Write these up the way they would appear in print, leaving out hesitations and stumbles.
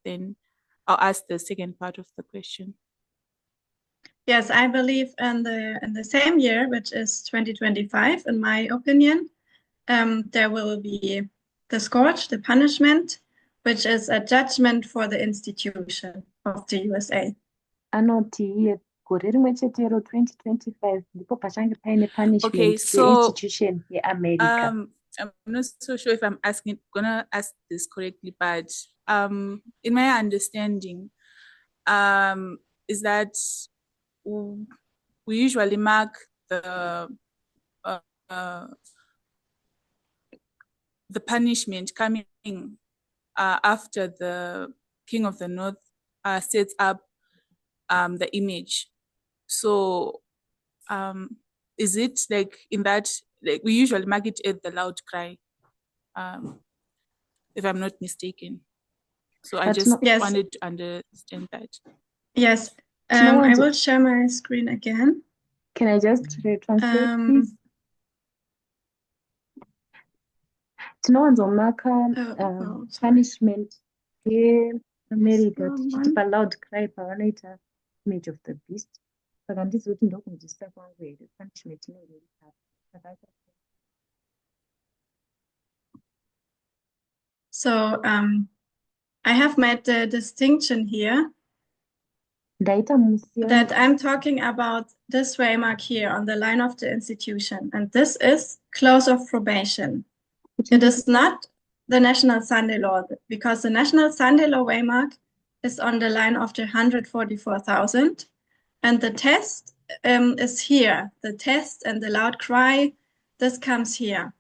then I'll ask the second part of the question. Yes, I believe in the same year, which is 2025, in my opinion, there will be the scourge, the punishment, which is a judgment for the institution of the USA. Anoti gore rimwe chetero 2025 ndipo pachange paine punishment Okay, so institution yeAmerica. I'm not so sure if I'm gonna ask this correctly, but in my understanding, is that we usually mark the punishment coming after the King of the North sets up the image. So is it like in that, like we usually mark it at the loud cry, if I'm not mistaken? So I just wanted to understand that. Yes, I will share my screen again. Can I just translate, please? Tinowanzomaka punishment yeAmerica tichiti paloud cry pavanoita image of the beast. Saka ndizvo kuti ndokunzwisisa kwangu here punishment inenge iri apa. So I have made the distinction here that I'm talking about this waymark here on the line of the institution, and this is close of probation. It is not the National Sunday Law, because the National Sunday Law waymark is on the line of the 144,000, and the test is here. The test and the loud cry, this comes here.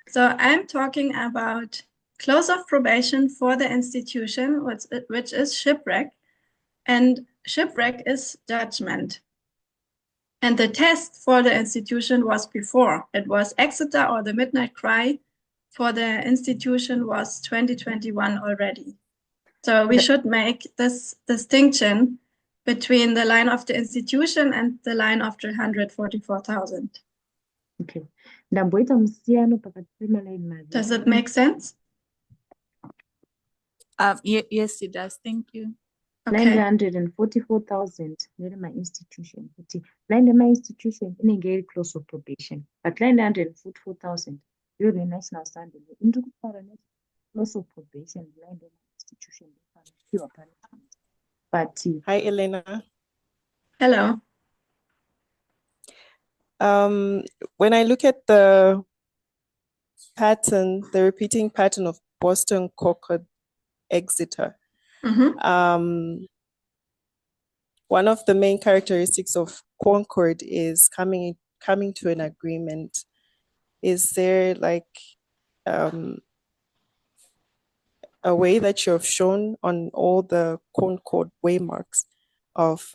So I'm talking about close of probation for the institution, which is shipwreck, and shipwreck is judgment. And the test for the institution was before. It was Exeter, or the midnight cry for the institution was 2021 already. So we should make this distinction between the line of the institution and the line of the 144,000. Okay. Does it make sense? Yes, it does. Thank you. Okay. 944,000 my institution. My institution in close of probation. But 944,000 you're the National Sunday. Into close of probation, institution. But hi, Elena. Hello. When I look at the pattern, the repeating pattern of Boston, Concord, Exeter, one of the main characteristics of Concord is coming to an agreement. Is there like a way that you have shown on all the Concord waymarks of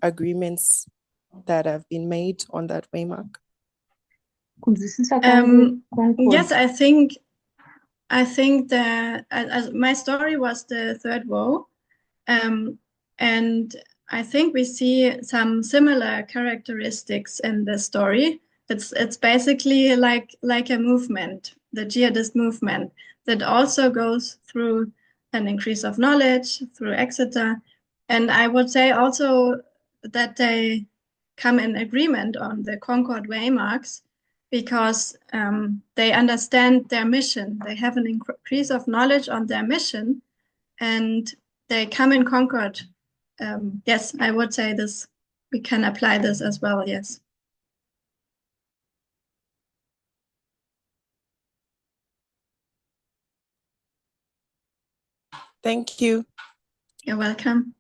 agreements that have been made on that waymark? Yes, I think that my story was the third woe, and I think we see some similar characteristics in the story. It's basically like a movement, the jihadist movement, that also goes through an increase of knowledge, through Exeter. And I would say also that they come in agreement on the Concord waymarks because they understand their mission. They have an increase of knowledge on their mission, and they come in Concord. Yes, I would say this. We can apply this as well, yes. Thank you. You're welcome.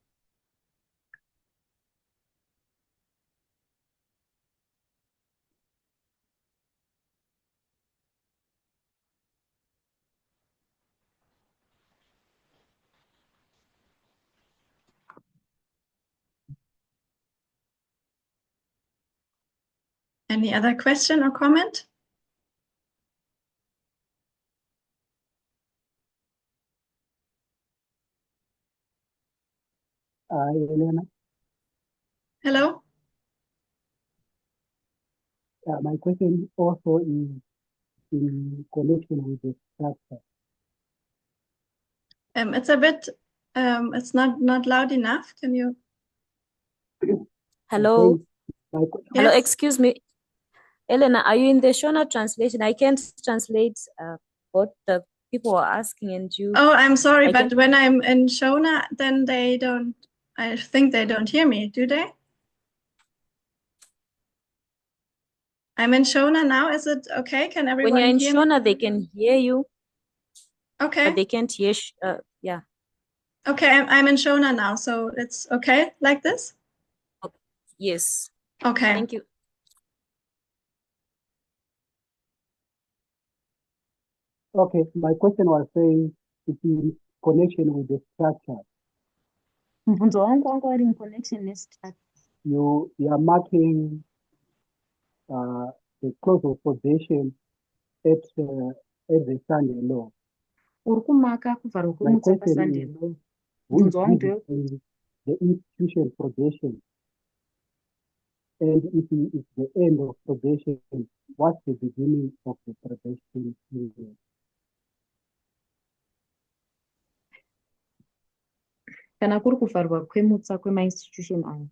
Any other question or comment? Elena. Hello. My question also is in connection with the structure. It's a bit, it's not loud enough. Can you? Hello? My, Hello, Yes. excuse me. Elena, are you in the Shona translation? I can't translate what the people are asking and you. Oh, I'm sorry, I but can- when I'm in Shona, then they don't, I think they don't hear me, do they? I'm in Shona now. Is it okay? Can When everyone you're in hear me? Shona, they can hear you, but Okay. they can't hear. Yeah. Okay, I'm in Shona now, so it's okay like this? Yes. Okay. Thank you. okay, my question was saying it's in connection with the structure. Mvunzo wangu wanga uri in connection nestructure. You are marking the close of probation at the Sunday law. Uri kumaka kuvharwa My kwemutsa question paSunday is, law. who Mvunzo wangu gives the institution probation? And if it's the end of probation, what's the beginning of the probation period? kana kuri kuvharwa kwemutsa kwemainstitution aya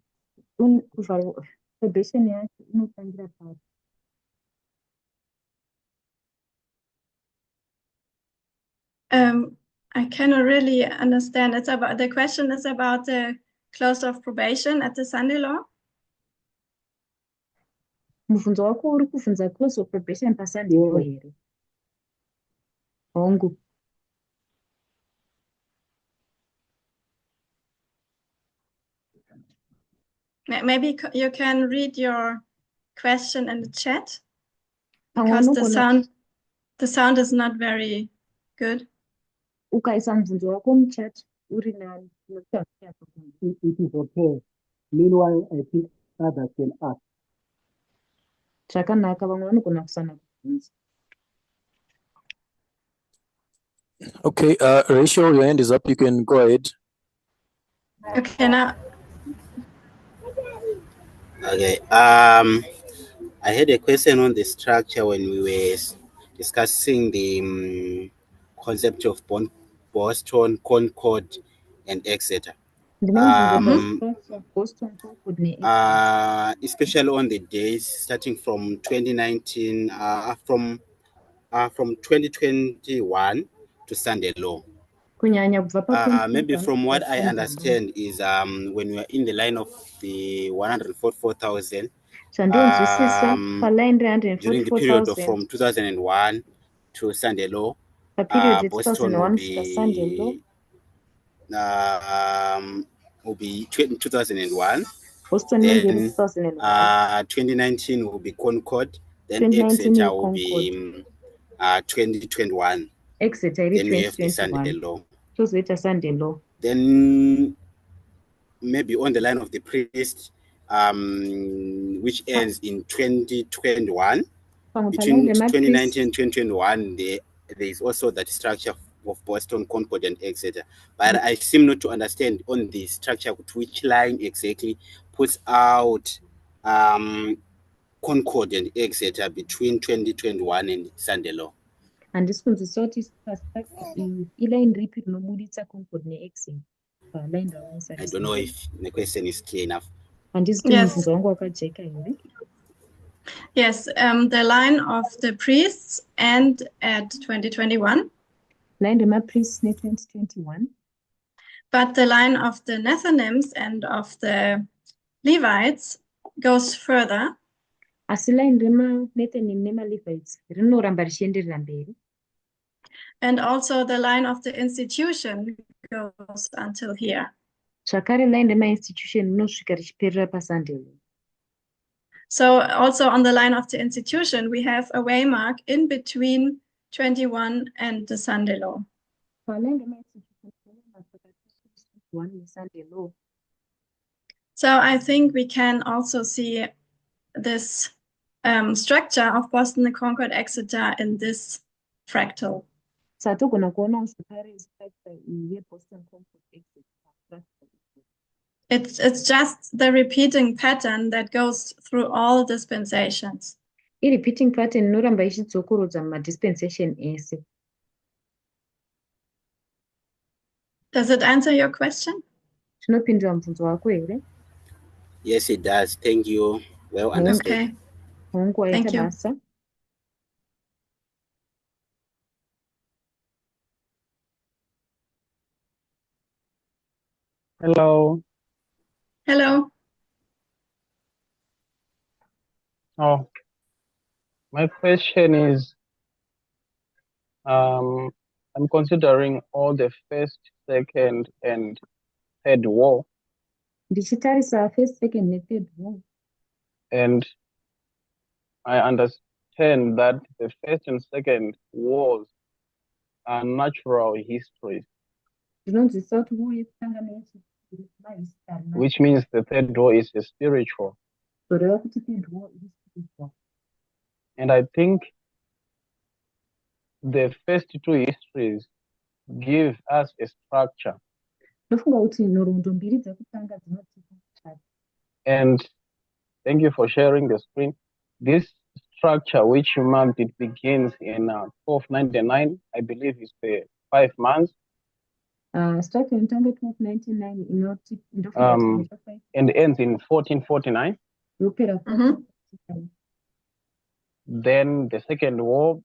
kuvharwa probation yacho inotangira pari? I cannot really understand. It's about, the question is about the close of probation at the Sunday law. Muvhunzo wako uri kubvunza close of probation paSunday law Yes. here? Hongu. Maybe you can read your question in the chat Pamwe because unogona the sound is not very good. ukaisa mubvunzo wako muchat uri nani It is okay. Meanwhile, I think others can ask. zvakanaka vamwe vanogona kusana kubvunza. Okay, Rachel, your hand is up. You can go ahead. Okay, now. Okay. I had a question on the structure when we were discussing the concept of Boston, Concord, and etc. Ndine mubvunzo pastructure Boston, Concord neExeter. Especially on the days starting from 2019, from 2021 to Sunday law. Kunyanya kubva Maybe pa2021 from what kusvika I Sunday law. understand is when we are in the line of the 144,000. Zvandinonzwisisa paline During the period of 144,000 from 2001 to Sunday law, paperiod Boston will ye2001 kusvika Sunday law. Will be 2001. Boston inenge iri Then 2001. 2019 will be Concord. Then 2019 Exeter iri will Concord. be 2021. Exeter iri Then we have the Sunday 2021. law. Tozoita Sunday law. Then maybe on the line of the priest, which ends in 2021. Pamwe Between paline remapriest 2019 and 2021, there is also that structure of Boston, Concord, and Exeter. But I seem not to understand on the structure which line exactly puts out Concord and Exeter between 2021 and Sunday law. handisi kunzwisisa kuti pastructure iyi iline ripi rinobuditsa Concord neExeter paline raunisa I don't know if the question is clear enough. handisi kuti Yes. mubvunzo wangu wakajeka here. Yes, the line of the priests end at 2021, Line remapriests ne2021, but the line of the Nethinims and of the Levites goes further. asi line remaNethanim nemaLevites rinoramba richienderera mberi. And also the line of the institution goes until here. Zvakare line remainstitution rinosvika richiperera paSunday law. So also on the line of the institution, we have a waymark in between 21 and the Sunday law. Paline remainstitution one neSunday law. So I think we can also see this structure of Boston, Concord, Exeter in this fractal. Satogona kuona zvakare structure iyi yeBoston, Concord, Exeter. It's just the repeating pattern that goes through all dispensations. Repeating pattern inoramba ichidzokorodza mumadispensation ese. Does it answer your question? Zvinopindura mubvunzo wako here? Yes, it does. Thank you. Well understood. Okay. Hongu waita Thank you. basa. Hello. Hello. Oh, my question is, I'm considering all the first, second, and third war, Ndichitarisa first, second nethird war. and I understand that the first and second wars are natural histories, Ndinonzwisisa kuti war yekutanga neyechipiri mahistory. which means the third war is a spiritual. Zvoreva kuti third war is spiritual. And I think the first two histories give us a structure. Ndofunga kuti nhoroondo mbiri dzekutanga dzinotipa kutsvaka. And thank you for sharing the screen. This structure, which you marked, it begins in 1299. I believe it's the 5 months. Structure inotanga 1299 inoti ndofunga kuti chapai And ends in 1449. yopera 1449. Then the second war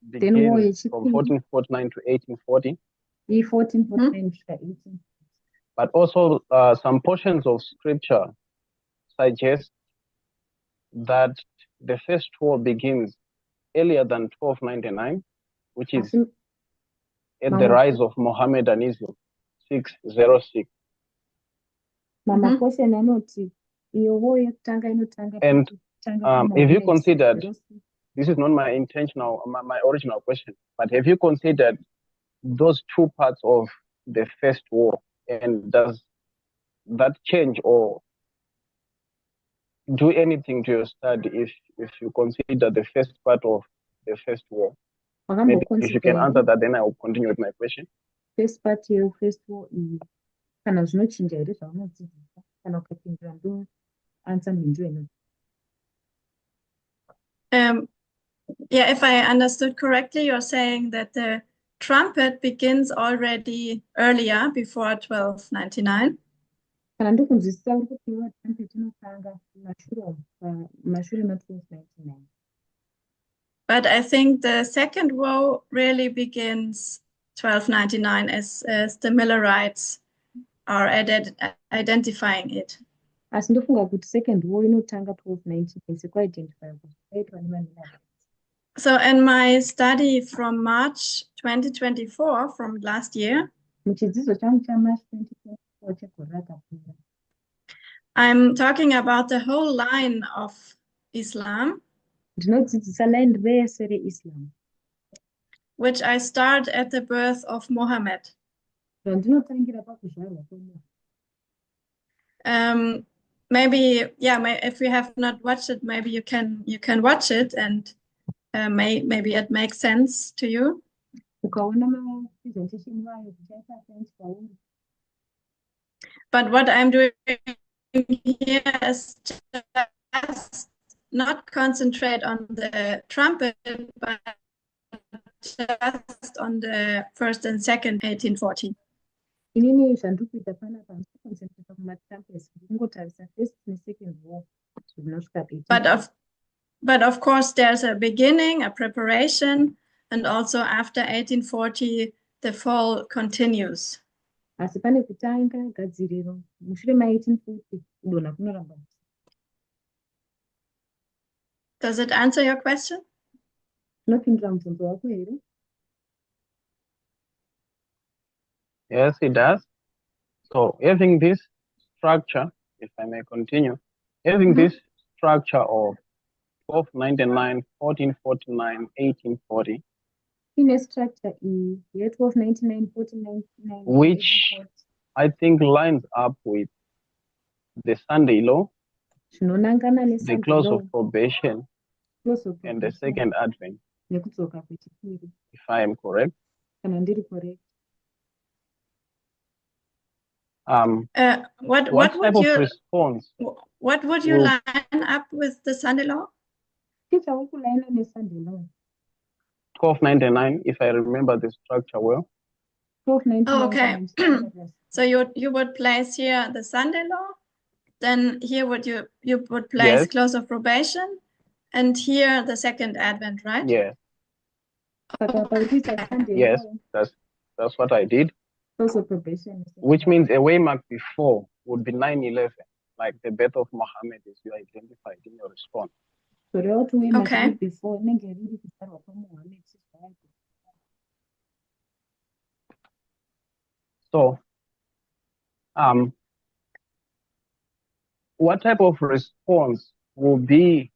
Then war begins from yechipiri 1449 to 1840. i1449 kusvika 18. But also some portions of scripture suggest that the first war begins earlier than 1299, which is Asi at the rise of Mohammedanism, 606. mama question anoti iyo war yekutanga inotanga And if you considered, 606. this is not my intentional, my original question, but have you considered those two parts of the first war, and does that change or do anything to your study if you consider the first part of the first war? Maybe if you can answer that, then I will continue with my question. First part here, first war iyi kana zvinochinja here zvaunodzidzisa kana ukapindura ndo answer minjweno. Yeah, if I understood correctly, you're saying that the trumpet begins already earlier, before 1299. Kana ndokunzwisisa uri kuti iwe trumpet inotanga mashure ma1299. But I think the second war really begins 1299 as the Millerites are identifying it. Asi ndofunga kuti second war inotanga 1299 sekuidentify kuti kwaitwa nevaMillerites. So in my study from March 2024, from last year, Muchidzidzo changu chaMarch 2024 chegore rakapera. I'm talking about the whole line of Islam, Ndinodzidzisa line rese reIslam. which I start at the birth of Muhammad. Randinotangira pakuzvarwa kwemunhu. Maybe, yeah, if you have not watched it, maybe you can watch it, and maybe it makes sense to you. Ukaona mapresentation vayo zvichaita sense kwauri. But what I'm doing here is just not concentrate on the trumpet, but just on the first and second 1840. Inini zvandikuita panapa ndinoconcentrata kumatrumpets ndingotarisa first nesecond war zvinosvika 18. But of course, there's a beginning, a preparation, and also after 1840, the fall continues. Asi pane kutanga gadziriro mushure ma1840 kudonha kunoramba. Does it answer your question? Zvinopindura mubvunzo wako here? Yes, it does. So having this structure, if I may continue, having this structure of 1299, 1449, 1840, Ine structure iyi ye1299, 1499, which I think lines up with the Sunday law, zvinonangana the neSunday close law, of probation, close of and the probation, second advent, nekudzoka kwechipiri, if I am correct. kana ndiri correct. What type of response? What would you line up with the Sunday law? Tichauri kulaina neSunday law. 1299, if I remember the structure well. Oh, okay. So you would place here the Sunday law, then here you would place Yes. close of probation, and here the second Advent, right? Yeah. Okay. Yes. That's what I did. Also probation. Which means a waymark before would be 9/11, like the birth of Muhammad as you identified in your response. So the other way might Okay. be before inenge riri kuzvarwa kwaMuhammad sizvaipo. So, what type of response will be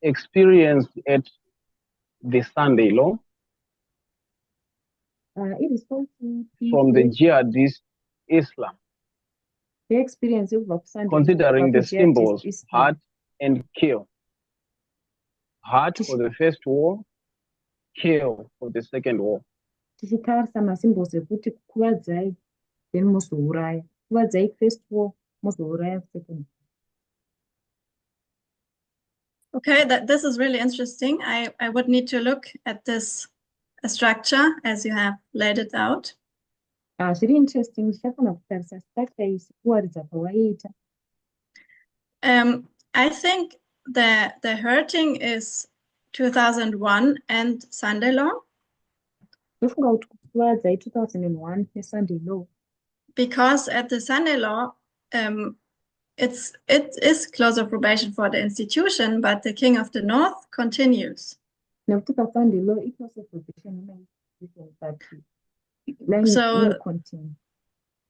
experienced at the Sunday law Irresponsive from the jihadist Islam, the experience of Sunday considering the symbols is heart and kill? Heart for the first war, kill for the second war. tichitarisa masymbols ekuti kukuvadzai then mozouraya, kukuvadzai first war mozouraya second war. Okay, this is really interesting. I would need to look at this structure as you have laid it out. Zviri interesting, ndichafanira kutarisa structure iyi sekuwaridza kwawaiita. I think the hurting is 2001 and Sunday law. Ndofunga kuti kukuvadzai 2001 neSunday law. Because at the Sunday law, it is close of probation for the institution, but the King of the North continues. Nekuti paSunday law iclose of probation ina-institution, but line So- will continue.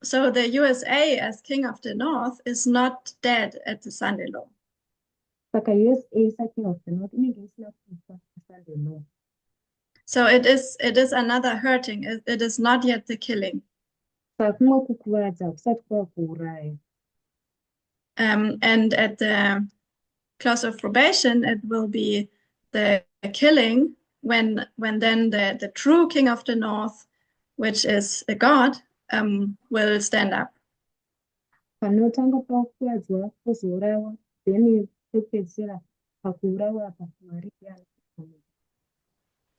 So the USA as King of the North is not dead at the Sunday law. Saka USA saking of the North inenge isina kufa paSunday law. So it is another hurting. It is not yet the killing. Saka kumwe kukuvadza kusati kwava kuuraya. And at the close of probation, it will be the killing when then the true King of the North, which is a God, will stand up. Panotanga pakuvadzwa pozourayiwa, then pepedzera pakuurayiwa apa Mwari ndiye anotonga.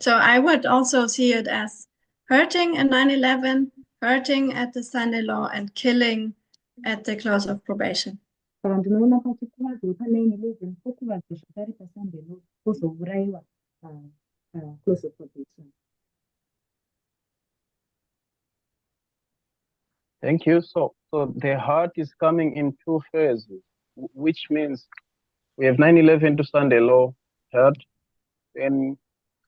So I would also see it as hurting in 9/11, hurting at the Sunday law, and killing at the close of probation. Saka ndinoona pachikuvadzwa pa9/11 pokuvadzwa zvakare paSunday law pozourayiwa close of probation. Thank you. So the heart is coming in two phases, which means we have 9/11 to Sunday law, hurt, then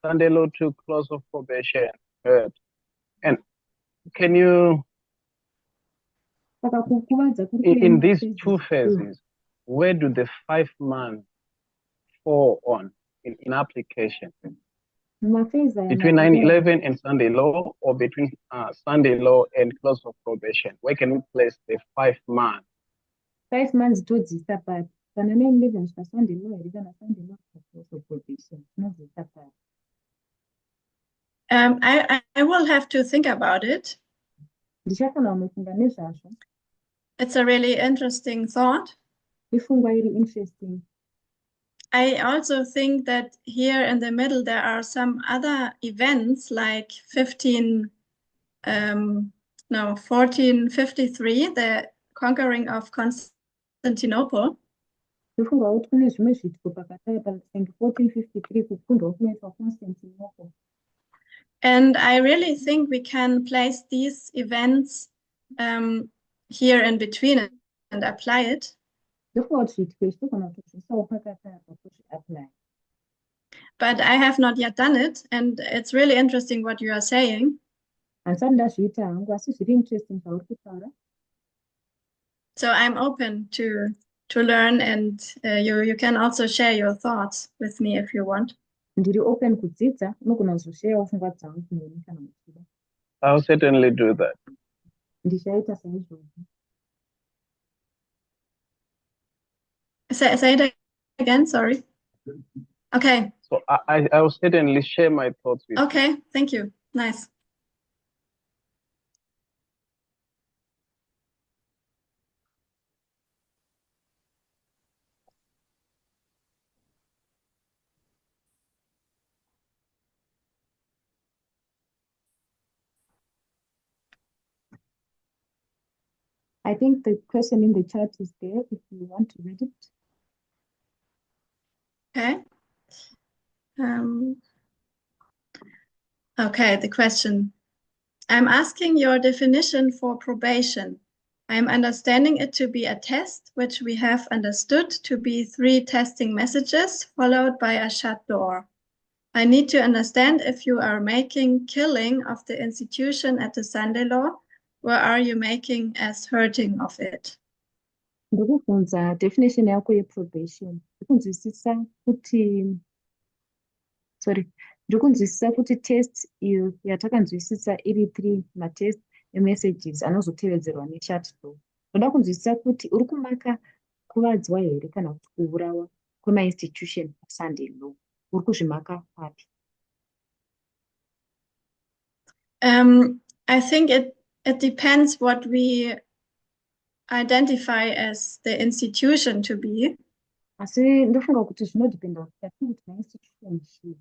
Sunday law to close of probation, hurt. And can you, Saka kukuvadza kuri in kuenda these phases two phases, where do the 5 months fall on in application? mumaphase aya Between 9/11 and Sunday law, or between Sunday law and close of probation? Where can we place the 5 months? 5 months todzisa pati kana 9/11 zvika Sunday law here kana Sunday law zvika close of probation tinodzisa pati. I will have to think about it. Ndichafanira kunofunga nezvazvo. It's a really interesting thought. Ifungwa iri interesting. I also think that here in the middle there are some other events like 1453, the conquering of Constantinople. Ndifunga kuti kune zvimwe zviitiko pakati apa like 1453 kukundwa kunoitwa Constantinople. And I really think we can place these events here in between and apply it. Ndifunga kuti zviitiko izvi togona kutozviisawo pakati apa tozviapply. But I have not yet done it, and it's really interesting what you are saying. Handisati ndazviita hangu asi zviri interesting zvauri kutaura. So I'm open to learn, and you can also share your thoughts with me if you want. Ndiri open kudzidza, unogona kuzoshayawo pfungwa dzangu neni kana uchida. I'll certainly do that. Ndichaita saizvozvo. Say it again, sorry. Okay. So I will certainly share my thoughts with you. Okay, thank you. Nice. I think the question in the chat is there if you want to read it. Okay. Okay, the question. I'm asking your definition for probation. I'm understanding it to be a test, which we have understood to be 3 testing messages followed by a shut door. I need to understand if you are making killing of the institution at the Sunday law, or are you making as hurting of it? Ndokubvunza definition yako yeprobation. Ndikunzwisisa kuti test iyo yatakanzwisisa iri 3 matest emessages anozotevedzerwa neshut door. Ndoda kunzwisisa kuti uri kumaka kuvadzwa here kana kuti kuurawa kwemainstitution paSunday law. Uri kuzvimaka papi? I think it depends what we identify as the institution to be. Asi ndofunga kuti zvinodependa kuti yatiri kuti mainstitution chii.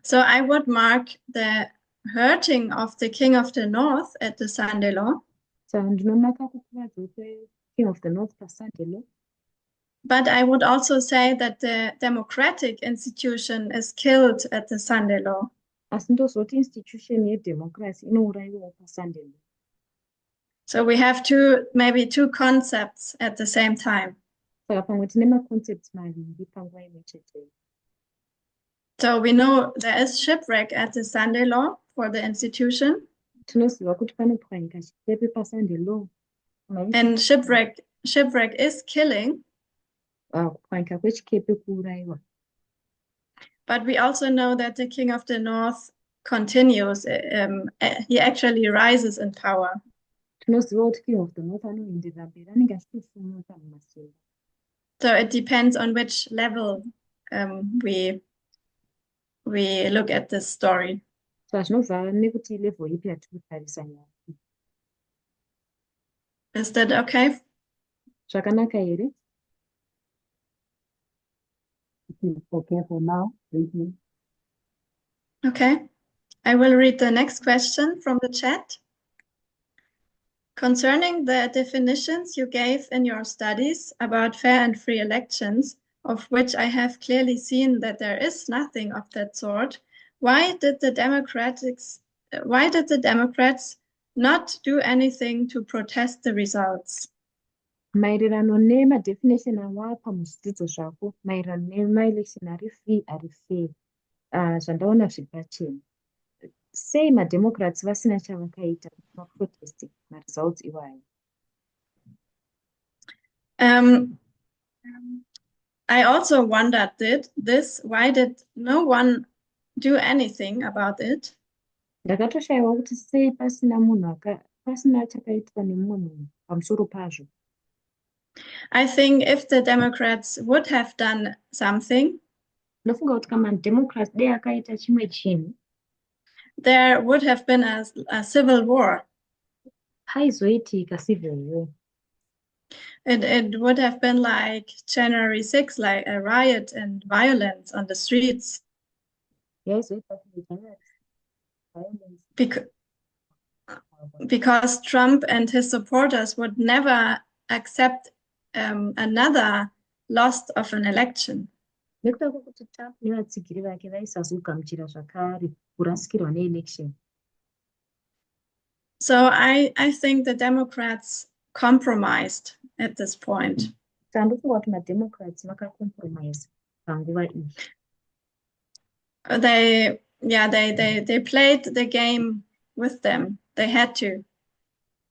So I would mark the hurting of the King of the North at the Sunday law. So ndinomaka kukuvadzwa kweKing of the North paSunday law. But I would also say that the democratic institution is killed at the Sunday law. Asi ndozoti institution yedemocracy inourayiwawo paSunday law. So we have maybe two concepts at the same time. Saka pamwe tine maconcepts maviri panguva imwe chete. So we know there is shipwreck at the Sunday law for the institution. Tinoziva kuti panopwanyika chikepe paSunday law. And shipwreck is killing. Kupwanyika kwechikepe kuurayiwa. But we also know that the King of the North continues. He actually rises in power. Tinoziva kuti King of the North anoenderera mberi, anenge achitosimuka mumasimba. So it depends on which level we look at this story. So zvinobva nekuti level ipi yatiri kutarisa nyaya. Is that okay? Zvakanaka here? It's okay for now. Thank you. Okay. I will read the next question from the chat. Concerning the definitions you gave in your studies about fair and free elections, of which I have clearly seen that there is nothing of that sort, why did the Democrats not do anything to protest the results? Maererano nemadefinition awapa muzvidzidzo zvako maererano nemaelection ari free ari fair, zvandaona zviri pachena. Sei mademocrats vasina chavakaita maprotest maresults iwayo? I also wondered this. Why did no one do anything about it? Ndakatoshayiwa kuti sei pasina chakaitwa nemunhu pamusoro pazvo. I think if the Democrats would have done something, ndofunga kuti kama Democrats dei akaita chimwe chinhu, there would have been a civil war. Paizoitika civil war. It would have been like January 6th, like a riot and violence on the streets. Yes, because Trump and his supporters would never accept another loss of an election. Nekuda kwekuti Trump nevatsigiri vake vaisazogamuchira zvakare kurasikirwa neelection. So I think the Democrats compromised at this point. Tandofunga kuti maDemocrats vakacompromise panguva iyi. They played the game with them. They had to.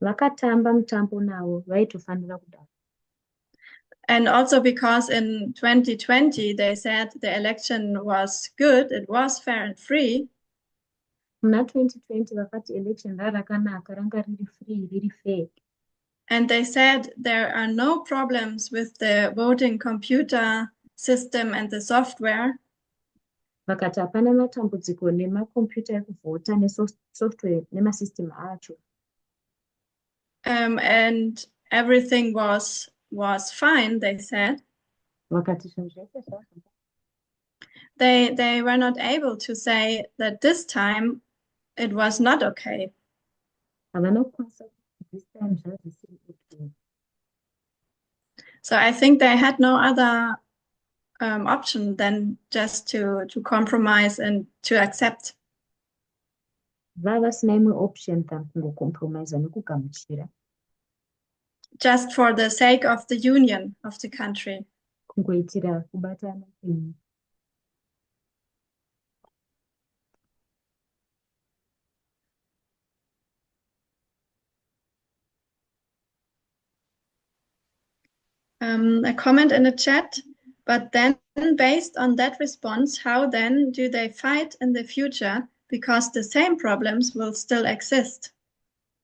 Vakatamba mutambo navo, vaitofanira kudaro. And also because in 2020 they said the election was good, it was fair and free. Muna 2020 vakati election rakanaka, ranga riri free, riri fair. And they said there are no problems with the voting computer system and the software. Vakati hapana matambudziko nemakombiyuta ekuvhota nesoftware nemasystem acho. And everything was fine, they said. They were not able to say that this time it was not okay. this time zvazvisiri okay. So I think they had no other option than just to compromise and to accept. Vava vasina imwe option than kungocompromise nekugamuchira. Just for the sake of the union of the country. Kungoitira kubatana kwenyika. A comment in the chat, but then based on that response, how then do they fight in the future? Because the same problems will still exist.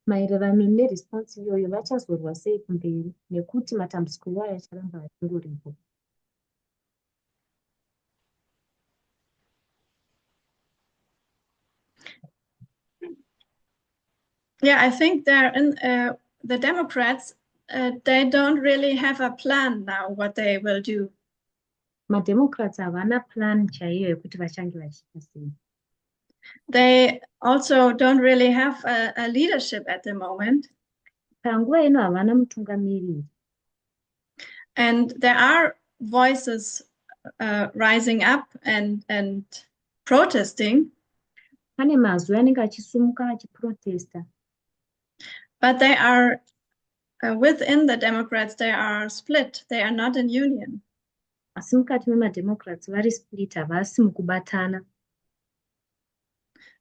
Maererano neresponse iyoyo vachazorwa sei kumberi nekuti matambudziko iwayo acharamba achingoripo. Yeah, I think they're in the Democrats. They don't really have a plan now what they will do. MaDemocrats havana plan chaiyo yekuti vachange vachiita sei. They also don't really have a leadership at the moment. Panguva ino havana mutungamiriri. And there are voices rising up and protesting. Pane mazwi anenge achisumuka achiprotesta. But they are within the Democrats, they are split. They are not in union. Asi mukati memaDemocrats vari split, havasi mukubatana.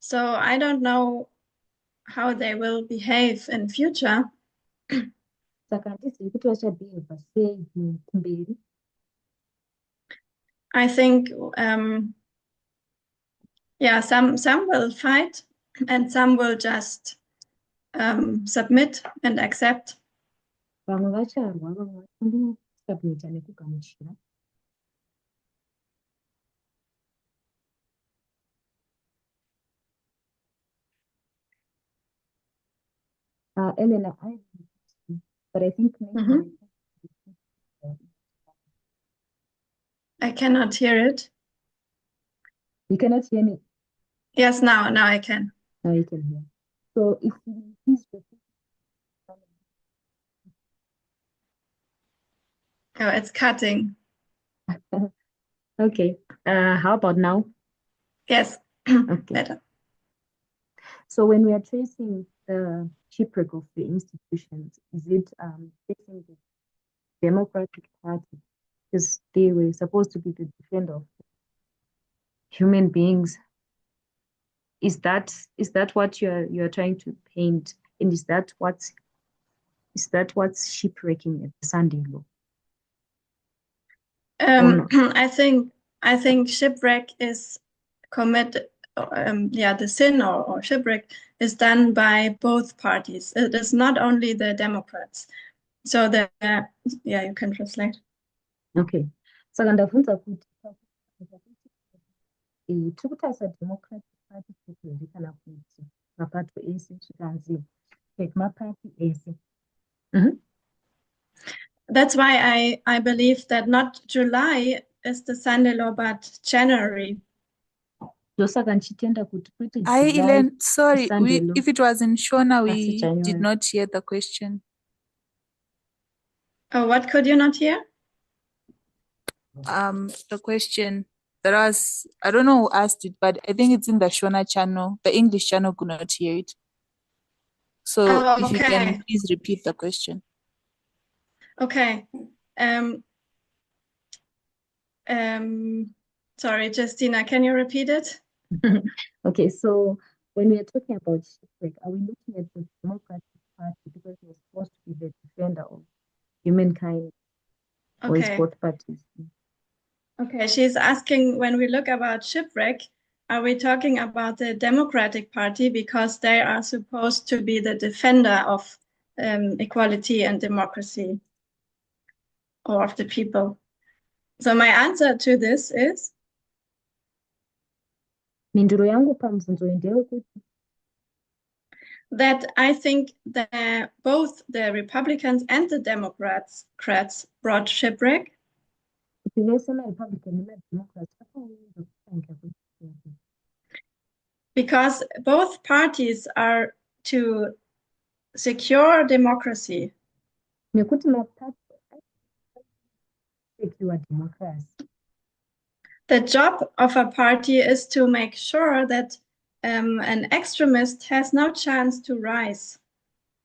So I don't know how they will behave in future. Saka handizivi kuti vachabehave sei kumberi. I think, yeah, some will fight and some will just submit and accept. Vamwe vacharwa, vamwe vachangosubmita nekugamuchira. Elena, but I think maybe I cannot hear it. You cannot hear me. Yes, now I can. Now you can hear. So if you please repeat. Oh, it's cutting. Okay. How about now? Yes. Okay. Better. So when we are tracing the shipwreck of the institutions, is it facing the Democratic Party? Because they were supposed to be the defender of human beings. Is that what you're trying to paint? And is that what's shipwrecking at the Sunday law? I think shipwreck is committed. The sin or shipwreck is done by both parties. It is not only the Democrats. So you can translate. Okay. Saka ndabvunza kuti tiri kutarisa Democratic Party here kana kuti mapato ese zvikanzi maparty ese. That's why I believe that not July is the Sunday law, but January. Ndosaka ndichitenda kuti kwete Hi, Ellen. Sorry, Sunday law. if it was in Shona, Asi we January. did not hear the question. Oh, what could you not hear? The question that was, I don't know who asked it, but I think it's in the Shona channel. The English channel could not hear it. So if you can please repeat the question. Okay. Sorry, Justina, can you repeat it? Okay, so when we are talking about shipwreck, are we looking at the Democratic Party because they're supposed to be the defender of humankind? Or is both parties? Okay, she's asking, when we look about shipwreck, are we talking about the Democratic Party because they are supposed to be the defender of equality and democracy or of the people? So my answer to this is that I think that both the Republicans and the Democrats brought shipwreck. Because both parties are to secure democracy. nekuti maparty secure democracy. The job of a party is to make sure that an extremist has no chance to rise.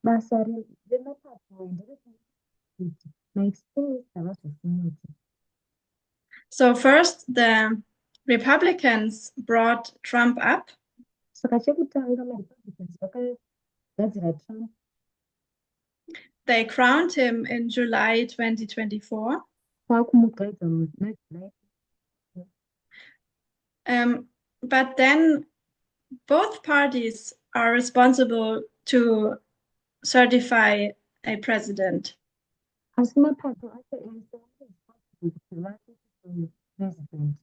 Basa remaparty nderekuti maextremist havazosimuti. So first, the Republicans brought Trump up. Saka chekutanga marepublicans vakagadzira Trump. They crowned him in July 2024. Kwakumugaidza muJuly. But then both parties are responsible to certify a president. Asi mapato acho ese responsible kuti vape president.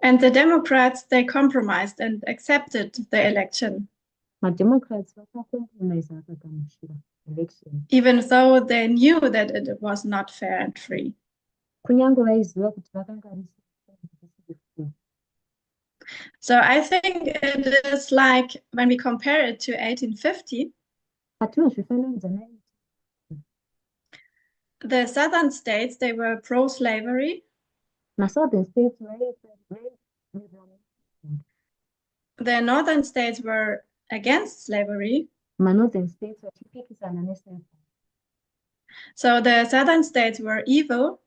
And the Democrats, they compromised and accepted the election, MaDemocrats vakakompromise vakagamuchira election. even though they knew that it was not fair and free. Kunyange vaiziva kuti vakanga risina. So I think it is like when we compare it to 1850, Patinozvifananidza nayo. the southern states, they were pro-slavery. Southern states The northern states were against slavery. Northern states vachipikisana neslavery. So the southern states were evil,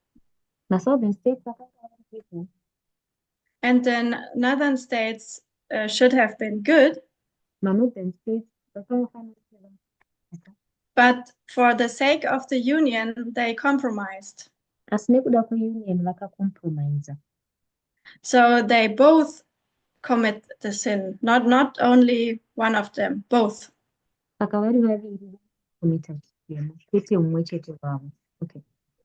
Southern states vakanga vari evil. and then northern states should have been good. Northern states vakanga. But for the sake of the union, they compromised. Asi nekuda kweunion vakacompromise. So they both commit the sin, not only one of them, both. Saka vari vaviri commita chichena, kwete mumwe chete wavo. Okay.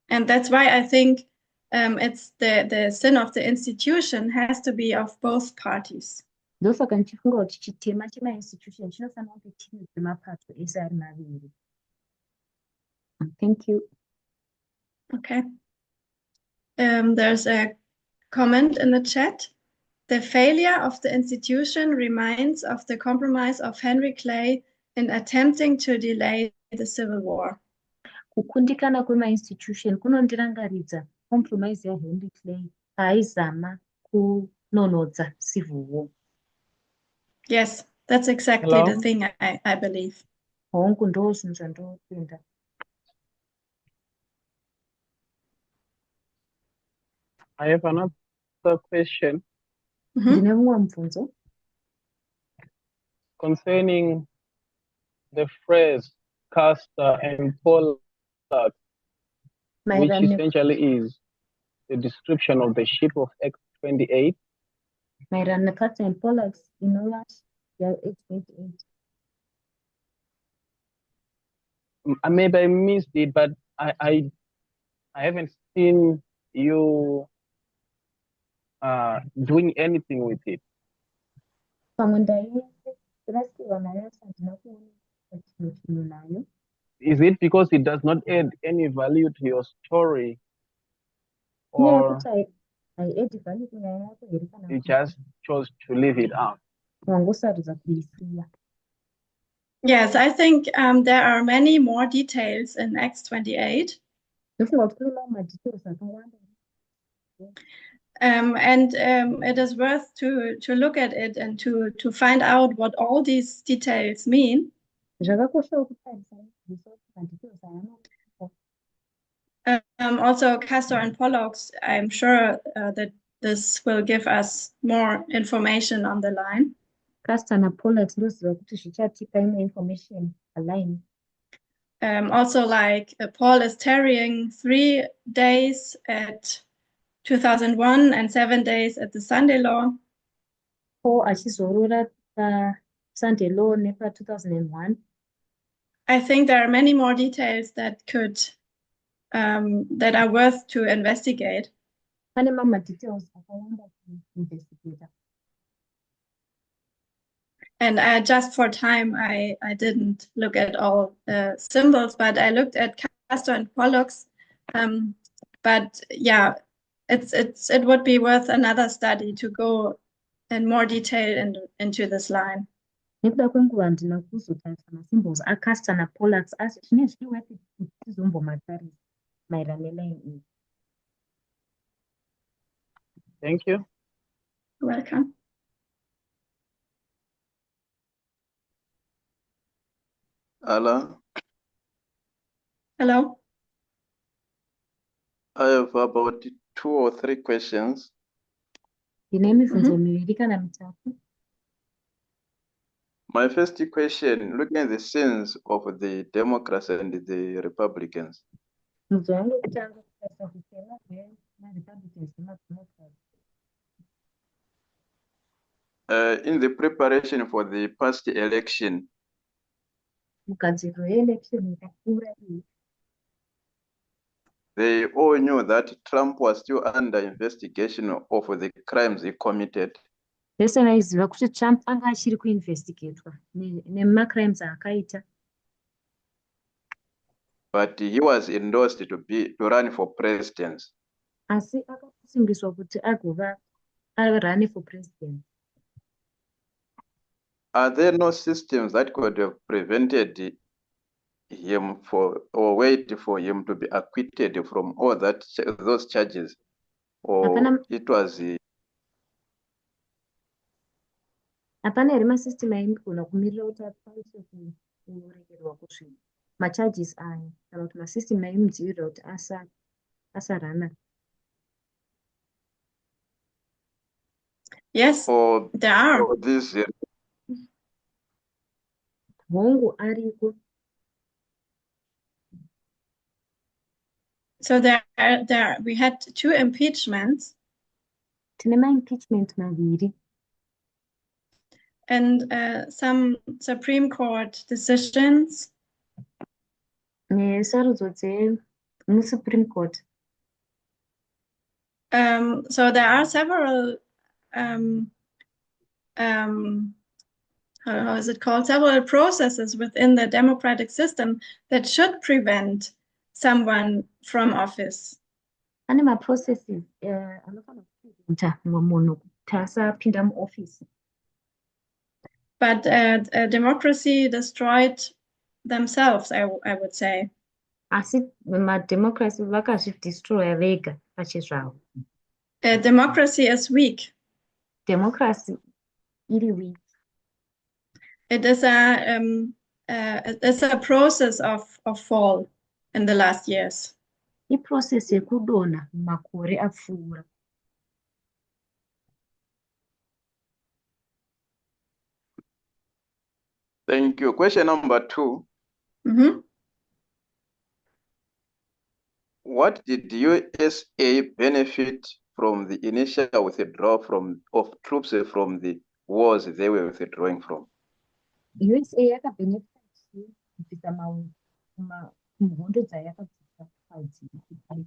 And that's why I think it's the sin of the institution has to be of both parties. Ndosaka ndichifunga kuti chitema chemainstitution chinofanira kunge chiri chemapato ese ari maviri. Thank you. Okay. There's a comment in the chat. The failure of the institution reminds of the compromise of Henry Clay in attempting to delay the Civil War. Kukundikana kwemainstitution kunondirangaridza compromise yaHenry Clay paaizama kunonodza civil war. Yes, that's exactly Hello? the thing I believe. Hongu ndozvinhu zvandinopinda. I have another question Ndine mumwe mubvunzo concerning the phrase Castor and Pollux, which maererano essentially is the description of the ship of X-28. Castor and Pollux inova X-28. Maybe I missed it, but I haven't seen you doing anything with it. Pamwe ndairasirwa nayo asi handina kuona chinhu nayo. Is it because it does not add any value to your story, or Nekuti haidi value kunyaya yako here kana you just chose to leave it out? wangosarudza kuisiya. Yes, I think there are many more details in X-28. Ndofunga kuti kune mamwe madetails akawanda. And it is worth to look at it and to find out what all these details mean. Zvakakoshawo kutarisa madetails aya. Also, Castor and Pollux, I'm sure that this will give us more information on the line. Castor na Pollux ndoziva kuti zvichatipa imwe information align. Also, like Paul is tarrying 3 days at 2001 and 7 days at the Sunday law. Paul achizorora paSunday law nepa 2001. I think there are many more details that that are worth to investigate. Pane mamwe details akawanda kuinvestigate. And just for time, I didn't look at all symbols, but I looked at Castor and Pollux. But yeah, it would be worth another study to go in more detail into this line. Nekuda kwenguva handina kuzotarisa masymbols acaster napollux asi zvine zviri worth it kuti tizombomatarisa maererano neline iyi. Thank you. Welcome. Hello, Hello. I have about 2 or 3 questions. Ndine mibvunzo miviri kana mitatu. My first question, looking at the scenes of the Democrats and the Republicans, Mubvunzo wangu wekutanga kutarisa kutema kweMarepublicans nemademocrats. in the preparation for the past election, Mugadziriro yeelection yakapfuura iyi, they all knew that Trump was still under investigation of the crimes he committed. vese vaiziva kuti Trump anga achiri kuinvestigatwa nemacrimes aakaita, But he was endorsed to run for president. asi akasimbiswa kuti agova arani for president. Are there no systems that could have prevented him or wait for him to be acquitted from all those charges? Or Hapana- it was Hapana here masystem aigona kumirira kuti akwanise kuregerwa kusvika macharges aya kana kuti masystem aimudzivirira kuti asarana. Yes, or there are. or this Hongu ariko. So we had 2 impeachments Tine maimpeachment maviri and some Supreme Court decisions. nesarudzo dzemusupreme court. So there are several how is it called? Several processes within the democratic system that should prevent someone from office. Ane maprocesses anofanira kupreventa munhu kuti asapinda muofisi. But democracy destroyed themselves, I would say. Asi mademocracy vakazvidestroya vega pachezvavo. Democracy is weak. Democracy iri weak. It is a process of fall in the last years. Iprocess yekudonha mumakore apfuura. Thank you. Question number 2. Mhm. What did USA benefit from the initial withdrawal of troops from the wars they were withdrawing from? USA yakabenefita kubvisa muhondo dzayakabvisa padziri.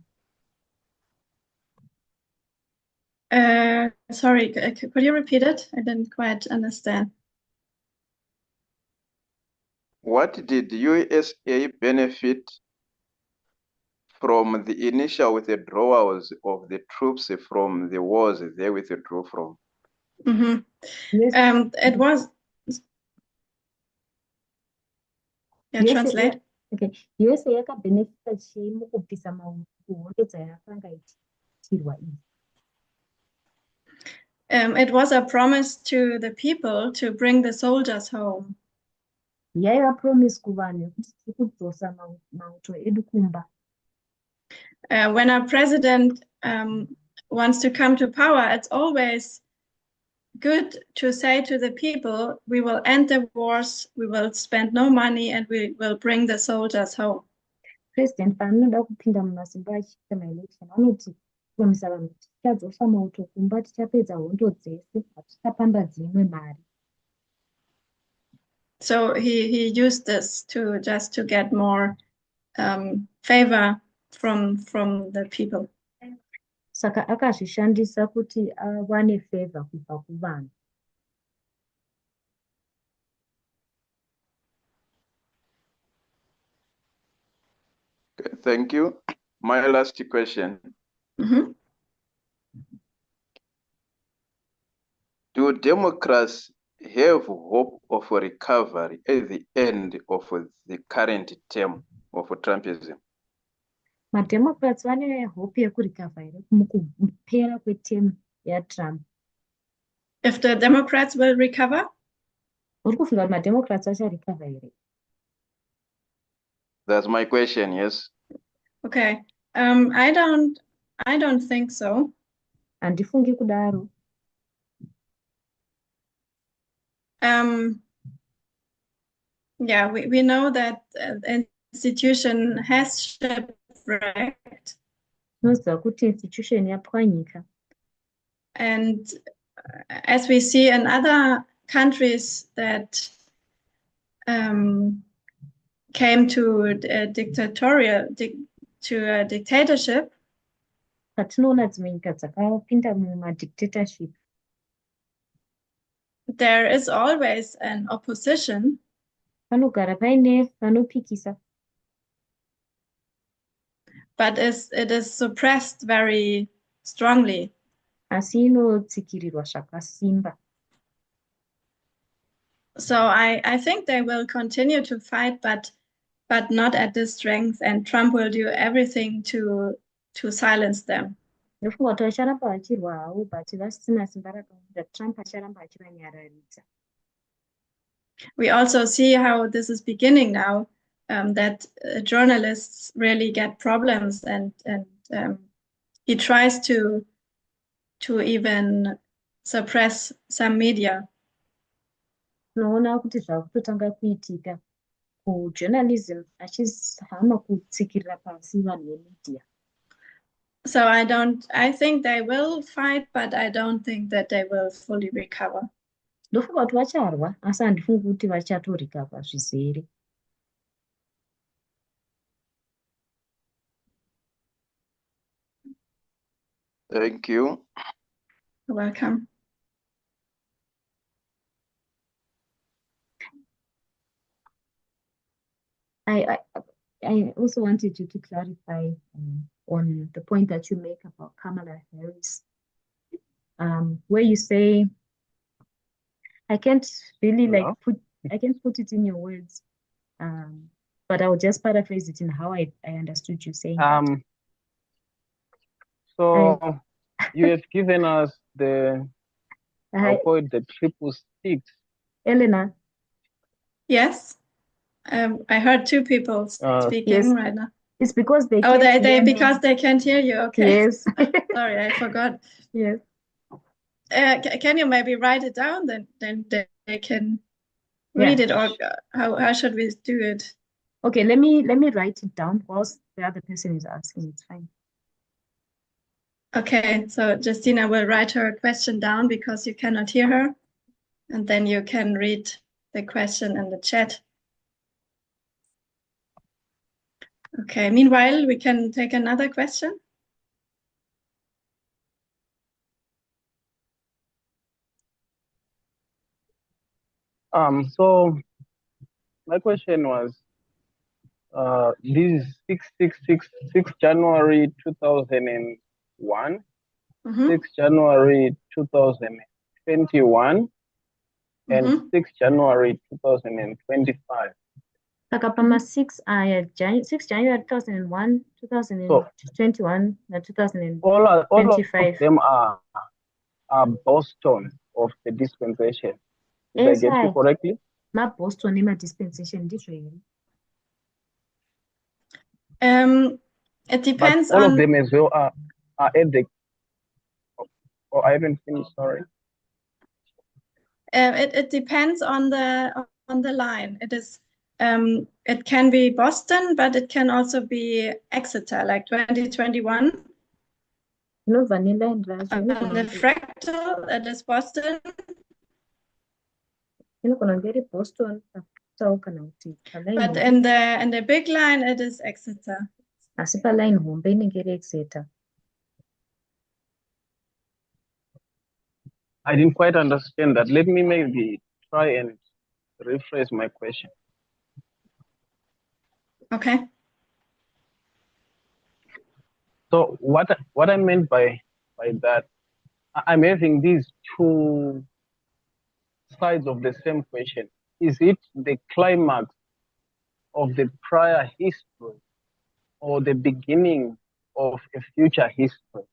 Sorry, could you repeat it? I didn't quite understand. What did USA benefit from the initial withdrawals of the troops from the wars they withdrew from? Mhm. Yes. It was. Yeah, USA translate. Okay. USA yakabenefita chii mukubvisa muhondo dzayakanga ichitirwa iyi? It was a promise to the people to bring the soldiers home. Yaiva promise kuvanhu yekuti tiri kudzosa mauto edu kumba. When a president wants to come to power, it's always good to say to the people, we will end the wars, we will spend no money, and we will bring the soldiers home. President paanoda kupinda mumasimba achiita maelection anoti promisa vanhu kuti tichadzosa mauto kumba, tichapedza hondo dzese, hatichapamba dzimwe mari. So he used this just to get more favor from the people. Saka akazvishandisa kuti awane favor kubva kuvanhu. Okay, thank you. My last question. Mhm. Do Democrats have hope of a recovery at the end of the current term of Trumpism? mademocrats vane hope yekurikavha here mukupera kwetemu yatrump? If the Democrats will recover? Uri kufunga kuti mademocrats acharikavha here? That's my question, yes. Okay. I don't think so. Handifungi kudaro. Yeah, we know that the institution has shipwrecked. Tinoziva kuti institution yapwanyika. And as we see in other countries that came to a dictatorship, Patinoona dzimwe nyika dzakapinda mumadictatorship, there is always an opposition. Panogara paine vanopikisa. But it is suppressed very strongly. Asi inotsikirirwa zvakasimba. So I think they will continue to fight, but not at this strength, and Trump will do everything to silence them. Ndofunga kuti vacharamba vachirwa havo, but vasina simba rakawanda. Trump acharamba achivanyararidza. We also see how this is beginning now, that journalists really get problems, and he tries to even suppress some media. Tinoona kuti zvakutotanga kuitika kujournalism achizama kutsikirira pasi vanhu vemedia. So I think they will fight, but I don't think that they will fully recover. Ndofunga kuti vacharwa, asi handifungi kuti vachatorikavha zvizere. Thank you. You're welcome. I also wanted you to clarify on the point that you make about Kamala Harris, where you say, I can't really put it in your words, but I will just paraphrase it in how I understood you saying that. So you have given us the triple six. Elena. Yes. I heard two people speaking yes. right now. It's because they because they can't hear you. Okay. Yes. Sorry, I forgot. Yes. Can you maybe write it down? Then they can read it, or how should we do it? Okay, let me write it down whilst the other person is asking. It's fine. Okay, so Justina will write her question down because you cannot hear her, and then you can read the question in the chat. Okay, meanwhile, we can take another question. So my question was, this is 6 January 2001, 6 January 2021, and 6 January 2025. Takapama 6 January 2001, 2021, and 2025. All of them are Boston of the dispensation. Did I get you correctly? Ma Boston ima dispensation different. It depends but all of them as well are at the. Oh, I haven't finished. Sorry. It depends on the line. It is. It can be Boston, but it can also be Exeter, like 2021. No, vanilla and Raj. The fractal, it is Boston. Boston. But in the big line, it is Exeter. Asipa line home, Exeter. I didn't quite understand that. Let me maybe try and rephrase my question. Okay. So what I meant by that, I'm having these two sides of the same question. Is it the climax of the prior history or the beginning of a future history?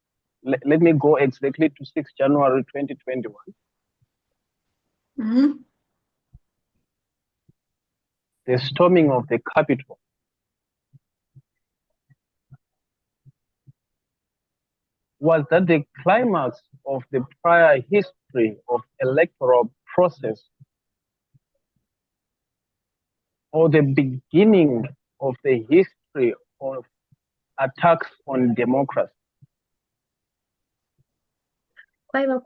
Let me go exactly to 6 January 2021. Mhm. The storming of the Capitol. Was that the climax of the prior history of electoral process or the beginning of the history of attacks on democracy? Kwaiva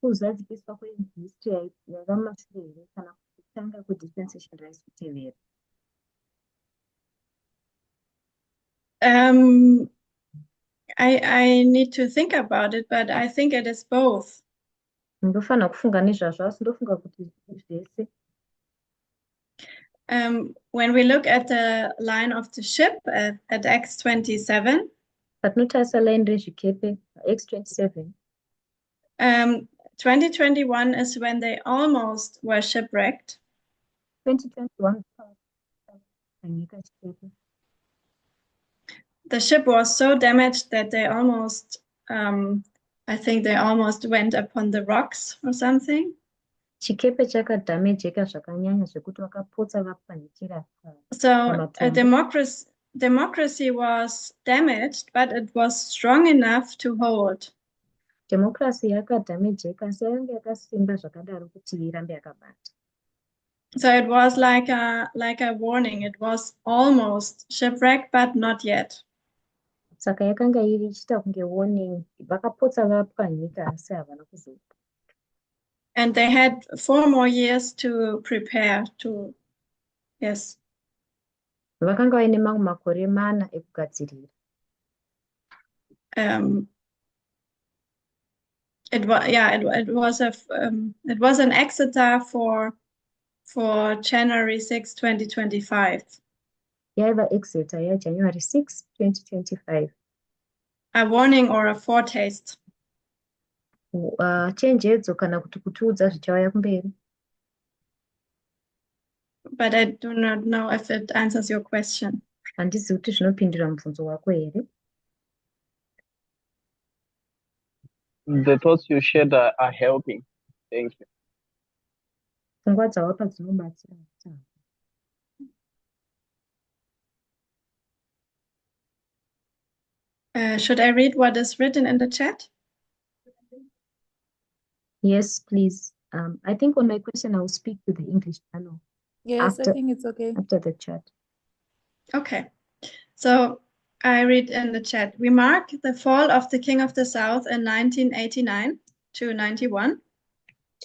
kuzadziswa kwehistory yakamashure here kana kutanga kwedispensation rights kutevera. I need to think about it, but I think it is both. Ndofanira kufunga nezvazvo asi ndofunga kuti zvese. When we look at the line of the ship at X27, Patinotarisa line rezvikepe X27, 2021 is when they almost were shipwrecked. 2021 nyika chikepe. The ship was so damaged that they almost, I think they almost went upon the rocks or something. Chikepe chakadhamejeka zvakanyanya zvekuti vakapotsa vapanyikira. So democracy was damaged, but it was strong enough to hold. Democracy yakadhamejeka asi yange yakasimba zvakadaro kuti irambe yakabata. So it was like a warning. It was almost shipwrecked, but not yet. Saka yakanga iri ichita kunge warning, vakapotsa vapanyika asi havana kuzoka. And they had 4 more years to prepare to, yes. Vakanga vaine mamwe makore 4 ekugadzirira. It was an Exeter for January 6, 2025. Yaiva Exeter January 6, 2025. A warning or a foretaste. Chenjedzo kana kuti kutiudza zvichauya kumberi. But I do not know if it answers your question. Handizi kuti zvinopindura mubvunzo wako here. The thoughts you shared are helping. Thank you. Pfungwa dzawapa dzinobatsira. Should I read what is written in the chat? Yes, please. I think on my question I will speak to the English channel. Yes, I think it's okay. After the chat. Okay. So I read in the chat. We mark the fall of the King of the South in 1989 to 91.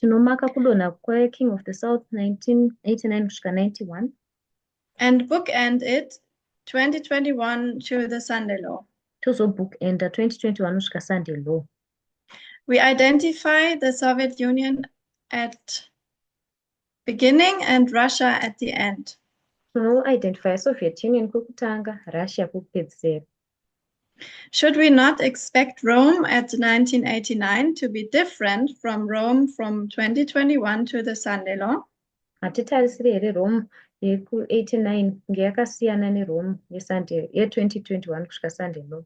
Tinomaka kudonha kweKing of the South 1989 kusvika 91. And bookend it 2021 to the Sunday Law. Tozo bookenda 2021 kusvika Sunday Law. We identify the Soviet Union at beginning and Russia at the end. Identify Soviet Union kukutanga, Russia kukupedzisira. Should we not expect Rome at 1989 to be different from Rome from 2021 to the Sunday Law? Hatitarisiri here Rome yeku89 ngeyakasiyana neRome ye2021 kusvika Sunday Law.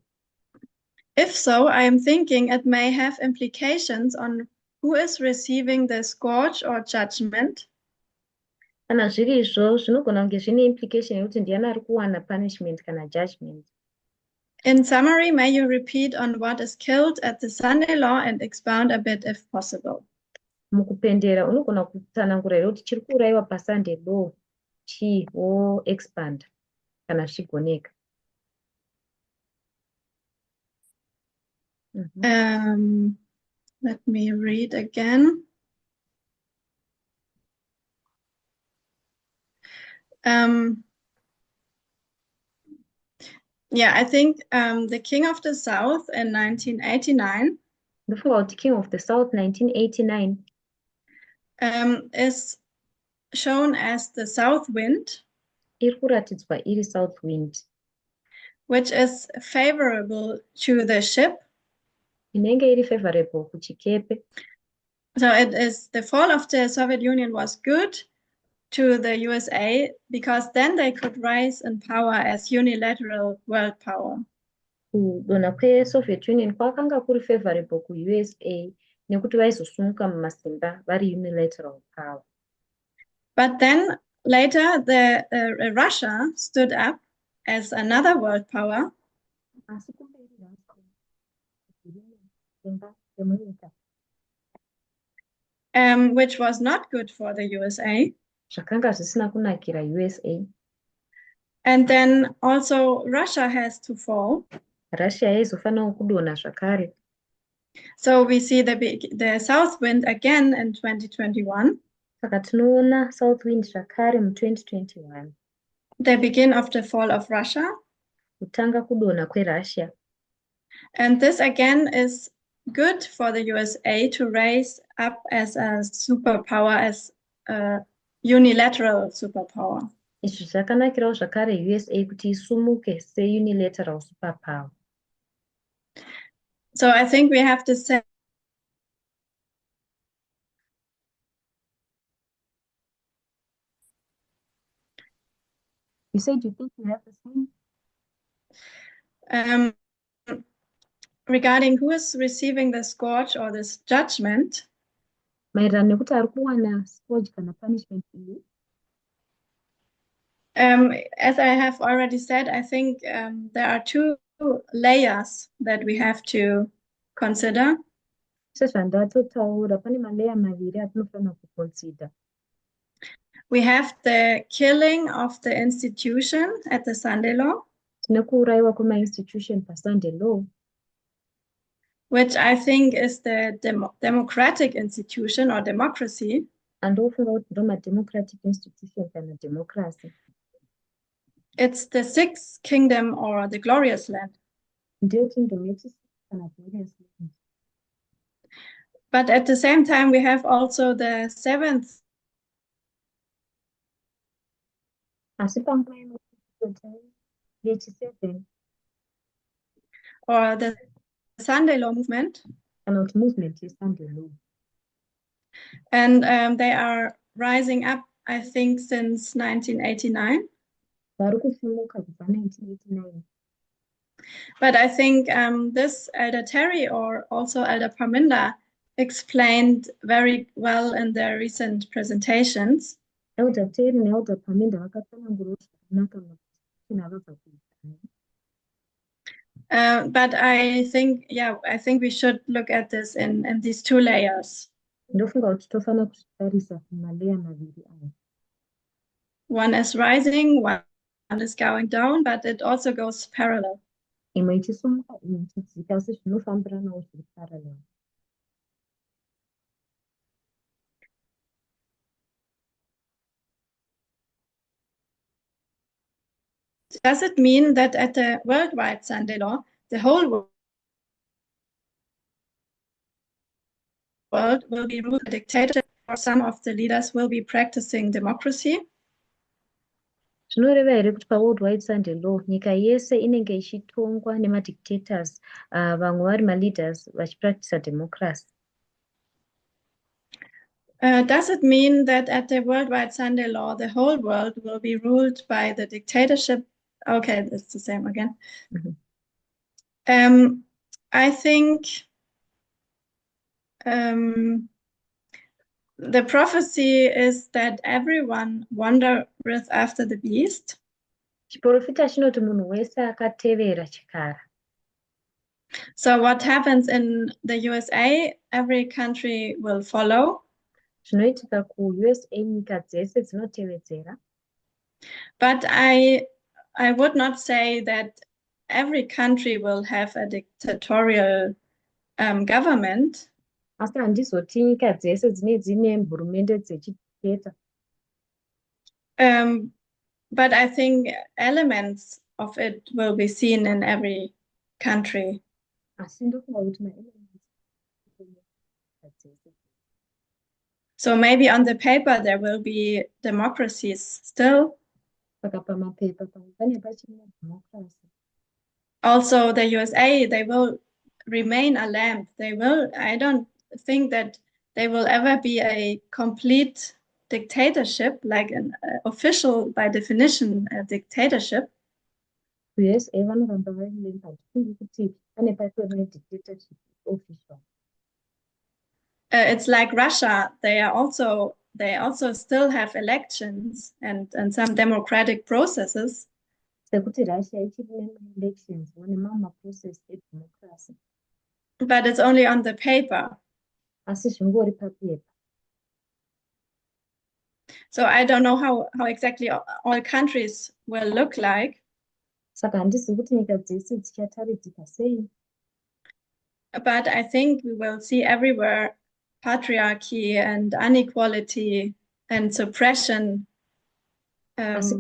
If so, I am thinking it may have implications on who is receiving the scourge or judgment. Kana zviri izvo zvinogona kunge zvine implication yekuti ndiani ari kuwana punishment kana judgment. In summary, may you repeat on what is killed at the Sunday Law and expound a bit if possible. Mukupendera unogona kutsanangura here kuti chiri kuurayiwa paSunday Law chii wo expand kana zvigoneka. Let me read again. Yeah, I think the King of the South in 1989. The King of the South 1989 is shown as the south wind, irkuratidzwa iri south wind, which is favorable to the ship, inenge iri favorable kuchikepe, So it is the fall of the Soviet Union was good to the USA because then they could rise in power as unilateral world power. Kudonha kweSoviet Union kwakanga kuri favorable kuUSA nekuti vaizosumuka mumasimba vari unilateral power. But then later Russia stood up as another world power. Asi kumberi Russia remunyika which was not good for the USA. zvakanga zvisina kunakira USA. And then also Russia has to fall. Russia yaizofanawo kudonha zvakare. So we see the south wind again in 2021. Saka tinoona south wind zvakare mu2021. The begin of the fall of Russia. Kutanga kudonha kweRussia. And this again is good for the USA to raise up as a superpower, as a unilateral superpower. Izvi zvakanakirawo zvakare USA kuti isumuke seunilateral superpower. So I think we have to say You said you think you have the same? Regarding who is receiving the scourge or this judgment. Maererano nekuti ari kuwana scourge kana punishment iyi. As I have already said, I think there are two layers that we have to consider. Sezvandatotaura pane maleya maviri atinofanira kuconsider. We have the killing of the institution at the Sunday law. Tine kuurayiwa kwemainstitution paSunday law. Which I think is the democratic institution or democracy. Andofunga kuti ndomademocratic institution kana democracy. It's the sixth kingdom or the glorious land. Ndiyo kingdom yechisixth kana glorious land. But at the same time, we have also the seventh. Asi panguva yechi7 or the Sunday law movement. Kana kuti movement yeSunday law. And they are rising up, I think, since 1989. Vari kusumuka kubva 1989. But I think this Elder Terry or also Elder Parminda explained very well in their recent presentations. Elder Terry neElder Parminda vakatsanangurawo zvakanaka mavakabva kuita. But I think we should look at this in these two layers. Ndofunga kuti tofanira kuzvitarisa kumaleya maviri aya. One is rising, one is going down, but it also goes parallel. Imwe ichisumuka imwe ichidzika asi zvinofambiranawo zviri parallel. Does it mean that at the worldwide Sunday law, the whole world will be ruled by dictatorship, or some of the leaders will be practicing democracy? Zvinoreva here kuti paworldwide Sunday law nyika yese inenge ichitongwa nemadictators, vamwe vari maleaders vachipractice democracy? Does it mean that at the worldwide Sunday law, the whole world will be ruled by the dictatorship? Okay, it's the same again. Mm-hmm. I think the prophecy is that everyone wandereth after the beast. Chiprofita chinoti munhu wese akatevera chikara. So what happens in the USA, every country will follow. Zvinoitika kuUSA nyika dzese dzinotevedzera. But I would not say that every country will have a dictatorial government. Asi handizoti nyika dzese dzine hurumende dzechidiketa. But I think elements of it will be seen in every country. Asi ndofunga kuti ma-elements. So maybe on the paper there will be democracies still. Also the USA, they will remain a lamb. They will, I don't think that they will ever be a complete dictatorship, like an official, by definition, a dictatorship. USA vanoramba varimemba ndifungi kuti pane patori nedictatorship official. It's like Russia. They also still have elections and some democratic processes. Sekuti Russia ichiri nemaelections vane mamwe maprocess edemocracy. But it's only on the paper. Asi zvingori papepa. So I don't know how exactly all countries will look like. Saka handisi kuti nyika dzese dzichataridzika sei. But I think we will see everywhere patriarchy and inequality and suppression. Yes.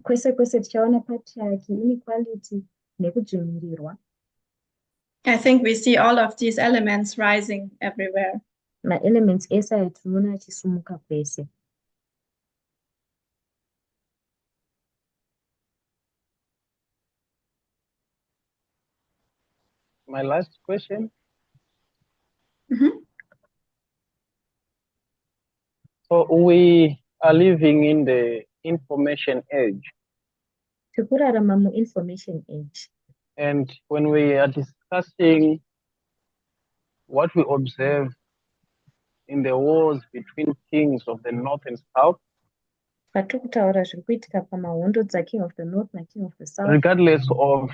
Kwese tichaona patriarchy, inequality nekudzvinyirirwa. I think we see all of these elements rising everywhere. Ma-elements ese atinoona achisumuka kwese. My last question. Mm-hmm. So we are living in the information age. Tikurarama mu-information age. And when we are discussing what we observe in the wars between kings of the north and south, patikutaura zviri kuitika pamahondo dzaking of the north naking of the south, regardless of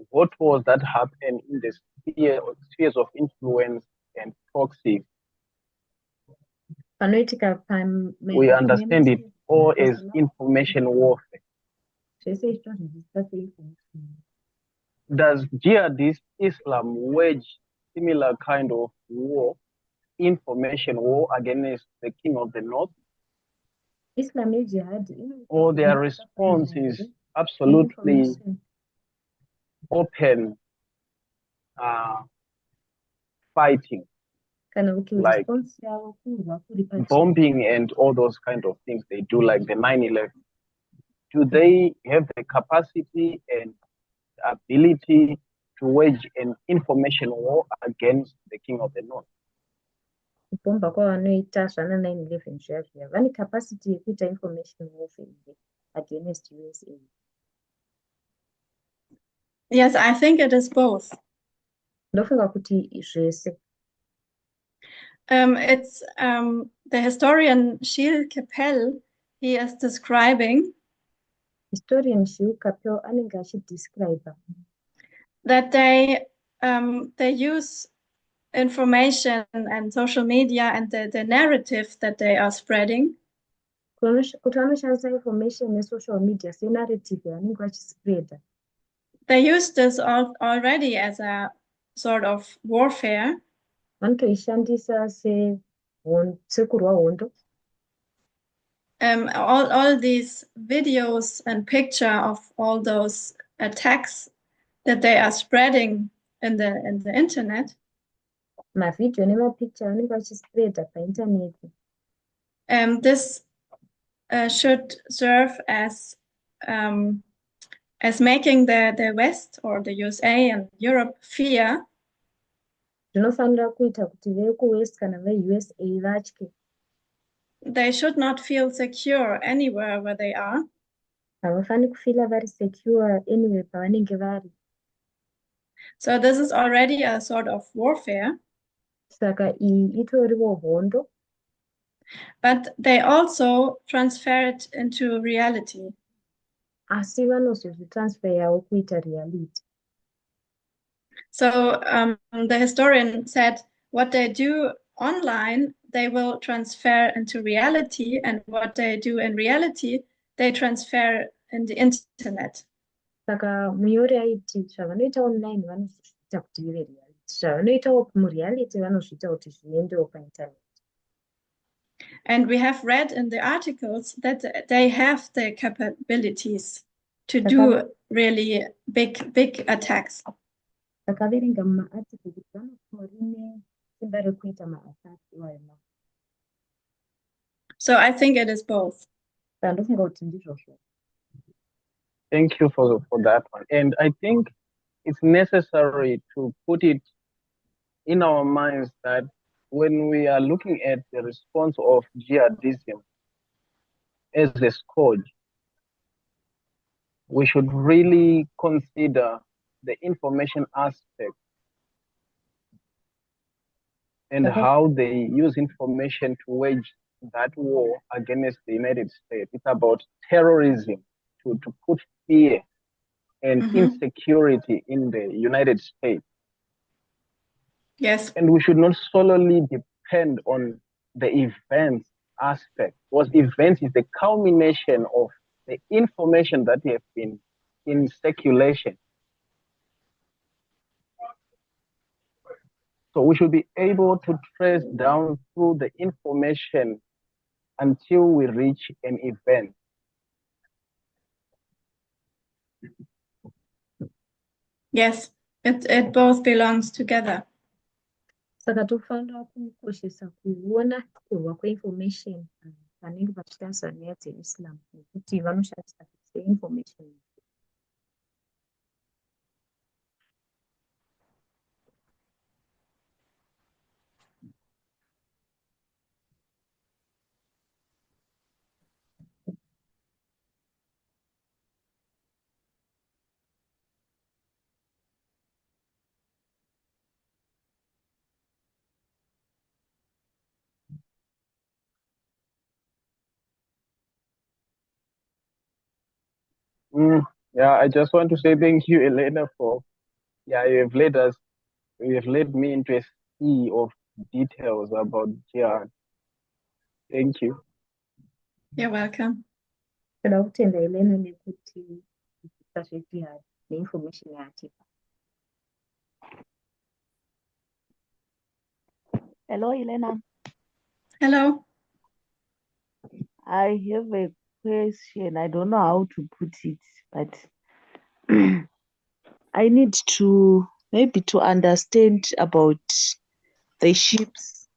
what wars that happen in the spheres of influence and proxy, panoitika we understand it all as information warfare. zvese izvo zvichiita seinformation. Does jihadist Islam wage similar kind of war, information war, against the king of the north? Islam jihad, or their response is absolutely open fighting, like bombing and all those kind of things they do, like the 9/11. Do they have the capacity and ability to wage an information war against the king of the north? Kubomba kwavanoita zvana 9/11 zviya vane capacity yekuita information warfare against USA. Yes, I think it is both. Ndofunga kuti zvese. It's the historian Gilles Kepel, he is describing. Historian Gilles Kepel anenge achidescribe that they use information and social media and the narrative that they are spreading. Kuti vanoshandisa information nesocial media senarrative yavanenge vachispreada. They use this already as a sort of warfare. Vanotoishandisa sekurwa hondo. All these videos and picture of all those attacks that they are spreading in the internet. Mavideo nemapicture vanenge vachispreada painternet. This should serve as making the West or the USA and Europe fear. Zvinofanira kuita kuti vekuWest kana veUSA vatye. They should not feel secure anywhere where they are. Havafani kufila vari secure anywhere pavanenge vari. So this is already a sort of warfare. Saka iyi itoriwo hondo. But they also transfer it into reality. Asi vanozozvitransferawo kuita reality. So the historian said what they do online, they will transfer into reality, and what they do in reality, they transfer in the internet. Saka munyori aiti zvavanoita online vanozviita kuti ive reality. Zvavanoitawo mureality vanozviita kuti zviendewo painternet. And we have read in the articles that they have the capabilities to do really big attacks. Takaverenga mumaarticle kuti vanotori nesimba rekuita maattacks iwona. So I think it is both. Ndofunga kuti ndizvozvo. Thank you for that one. And I think it's necessary to put it in our minds that when we are looking at the response of jihadism as a scourge, we should really consider the information aspect and how they use information to wage that war against the United States. It's about terrorism, to put fear and insecurity in the United States. Yes. And we should not solely depend on the events aspect, because events is the culmination of the information that have been in circulation. So we should be able to trace down through the information until we reach an event. Yes, it both belongs together. Saka tofanira kukoshesa kuona kurwa kweinformation vanenge vachishandisa nyaya dzeislam nekuti vanoshandisa seinformation. Yeah, I just want to say thank you, Elena, for you have led me into a sea of details about jihad. Thank you. You're welcome. Toda kutenda Elena nekuti zvejihad neinformation yaatipa. Hello, Elena. Hello. I have a question. I don't know how to put it, but I need to maybe to understand about the ships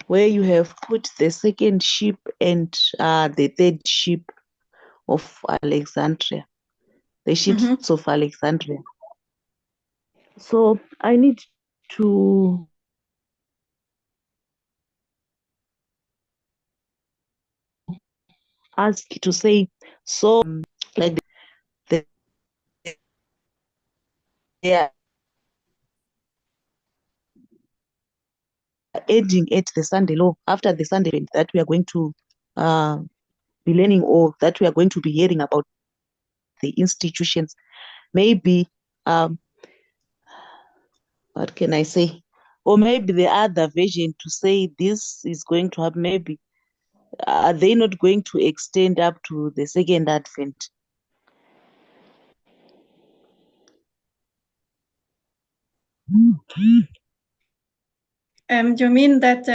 where you have put the second ship and the third ship of Alexandria, the ships of Alexandria. So I need to ask to say, so like the they are ending at the Sunday law after the Sunday event that we are going to be learning, or that we are going to be hearing about the institutions. Maybe what can I say? Or maybe the other version to say this is going to happen. Maybe are they not going to extend up to the second advent? You mean that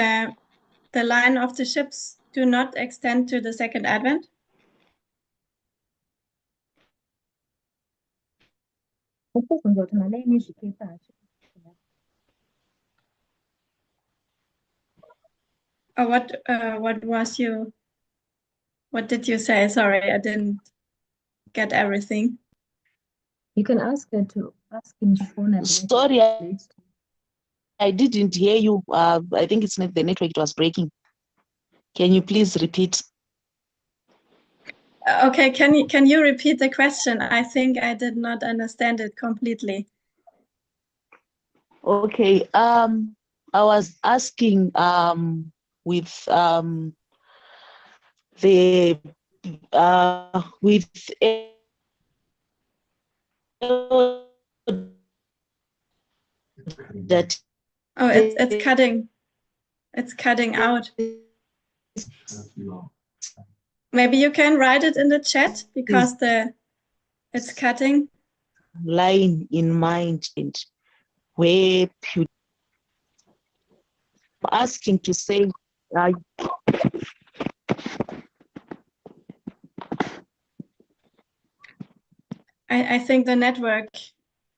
the line of the ships do not extend to the second advent? Or what did you say? Sorry, I didn't get everything. You can ask her to ask in phone. Sorry, I didn't hear you. I think it's not the network, it was breaking. Can you please repeat? Okay, can you repeat the question? I think I did not understand it completely. Okay. I was asking with the with that. Oh, it's cutting. It's cutting out. Maybe you can write it in the chat because it's cutting. Line in mind and where you asking to say I think the network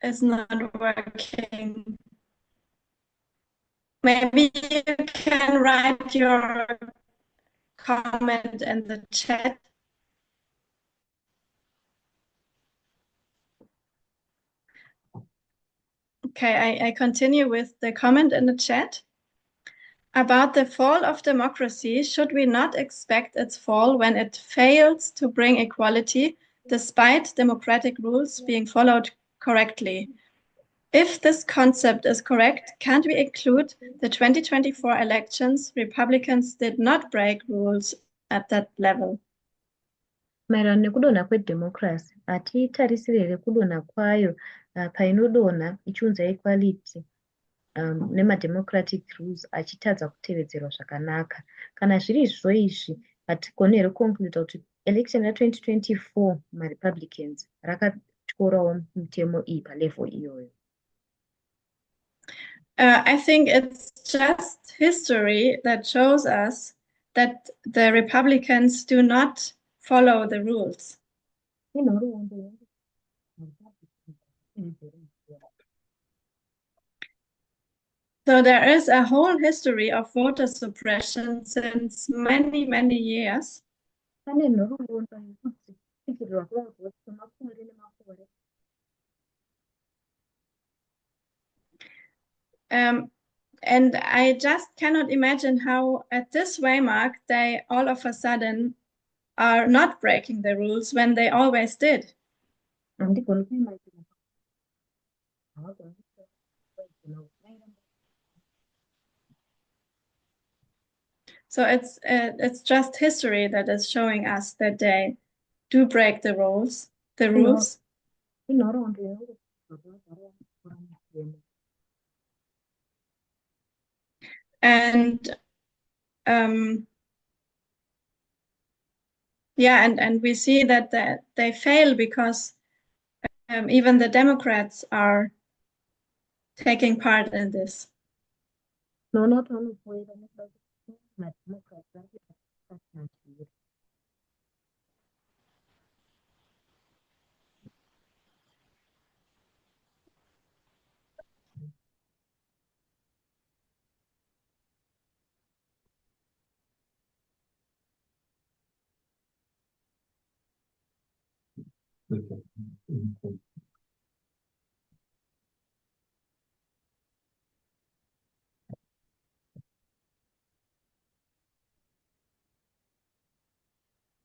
is not working. Maybe you can write your comment in the chat. Okay, I continue with the comment in the chat. About the fall of democracy, should we not expect its fall when it fails to bring equality despite democratic rules being followed correctly? If this concept is correct, can't we include the 2024 elections? Republicans did not break rules at that level. Maererano nekudonha kwedhemokirasi, hatiitarisiri here kudonha kwayo painodonha ichiunza equality nemademocratic rules achitadza kutevedzerwa zvakanaka. Kana zviri izvozvo hatigoni here kuconcluda kuti election ra2024 marepublicans rakatyorawo mitemo iyi palevel iyoyo. I think it's just history that shows us that the Republicans do not follow the rules. So there is a whole history of voter suppression since many, many years. And I just cannot imagine how at this waymark they all of a sudden are not breaking the rules when they always did. So it's just history that is showing us that they do break the rules. And yeah, and we see that they fail because even the Democrats are taking part in this. No, not only for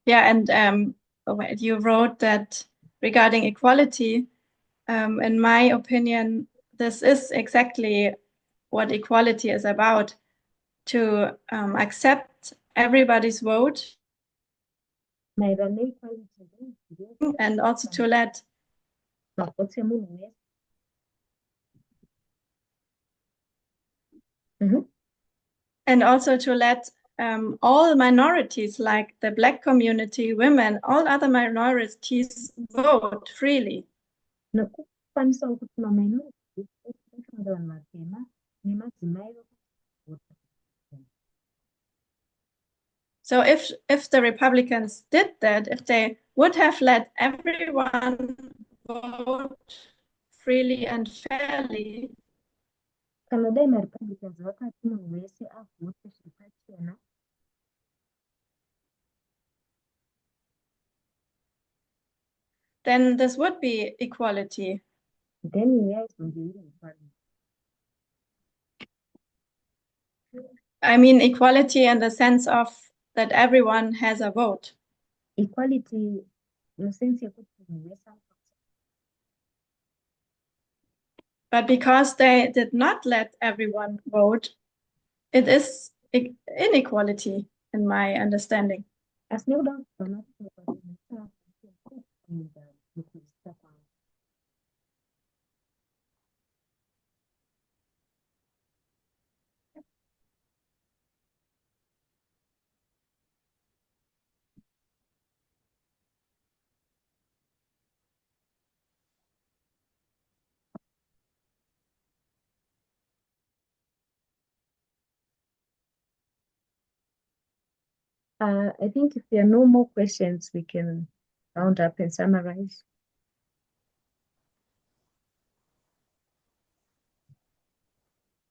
Yeah, and you wrote that regarding equality, in my opinion, this is exactly what equality is about, to accept everybody's vote and also to let and also to let all minorities, like the Black community, women, all other minorities vote freely. So if the Republicans did that, if they would have let everyone vote freely and fairly, then this would be equality. I mean equality in the sense of that everyone has a vote. Equality in the sense But because they did not let everyone vote, it is inequality in my understanding. I think if there are no more questions, we can round up and summarize.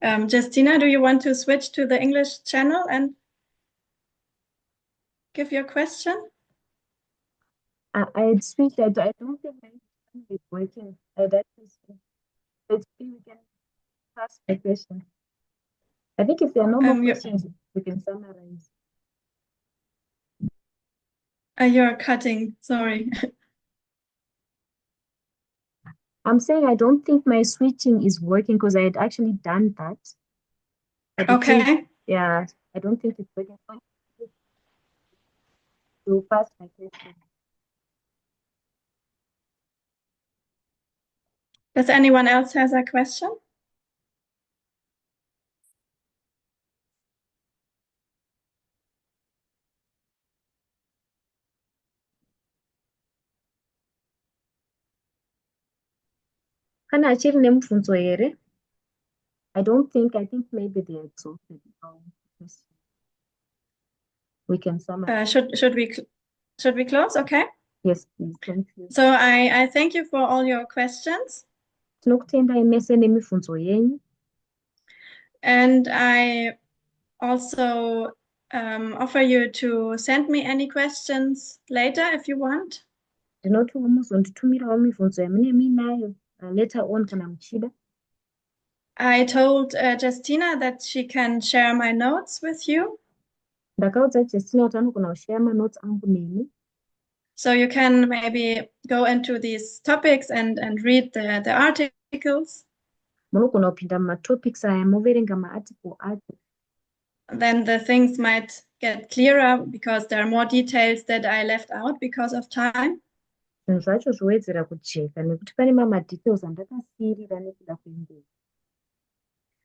Justina, do you want to switch to the English channel and give your question? I had switched. I don't think it's working. Let's see, we can pass the question. I think if there are no more You- questions, we can summarize. You're cutting, sorry. I'm saying I don't think my switching is working because I had actually done that. But it seems- Okay. yeah, I don't think it's working. To pass my question. Does anyone else has a question? Kana achiri nemubvunzo here? I think maybe they are exhausted. We can summarize. Should we close? Okay. Yes, please. Thank you. So I thank you for all your questions. Tinokutendai mese nemibvunzo yenyu. And I also offer you to send me any questions later if you want. Ndinotiwo muzonditumirawo mibvunzo yamune minayo later on kana muchida. I told Justina that she can share my notes with you. Ndakaudza Justina kuti anogona kushare manotes angu nemi. So you can maybe go into these topics and read the articles. Munogona kupinda mumatopics aya moverenga maarticle acho. Then the things might get clearer because there are more details that I left out because of time. Zvinhu zvacho zvowedzera kujeka nekuti pane madetails andakasiyirira nekuda kwenguva.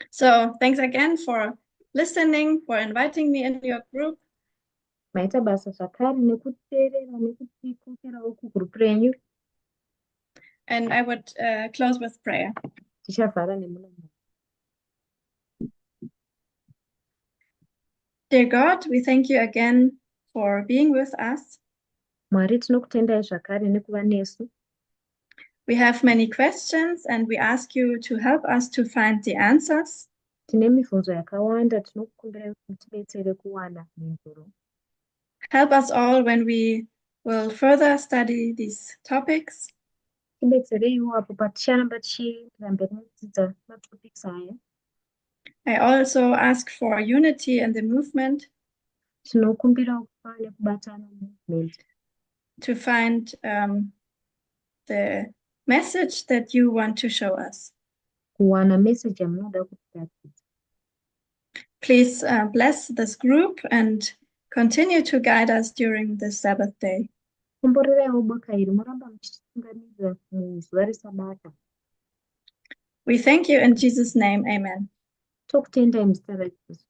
So thanks again for listening, for inviting me in your group. Maita basa zvakare nekuteerera nekutikosherawo kugroup renyu. And I would close with prayer. Tichavhara nemunomo. Dear God, we thank you again for being with us. Mwari tinokutendai zvakare nekuva nesu. We have many questions and we ask you to help us to find the answers. Tine mibvunzo yakawanda tinokukumbirai kuti mutidetsere kuwana mhinduro. Help us all when we will further study these topics. Tidetsereiwo apo paticharamba tichienda mberi nekudzidza matopics aya. I also ask for unity in the movement. Tinokumbirawo kuva nekubatana movement. To find the message that you want to show us. Kuwana message yamunoda kutiratidza. Please bless this group and continue to guide us during the Sabbath day. Kumboreraiwo boka iri muramba muchititungamidza muzuva reSabata. We thank you in Jesus' name, amen. Tokutendai muzita raJesu.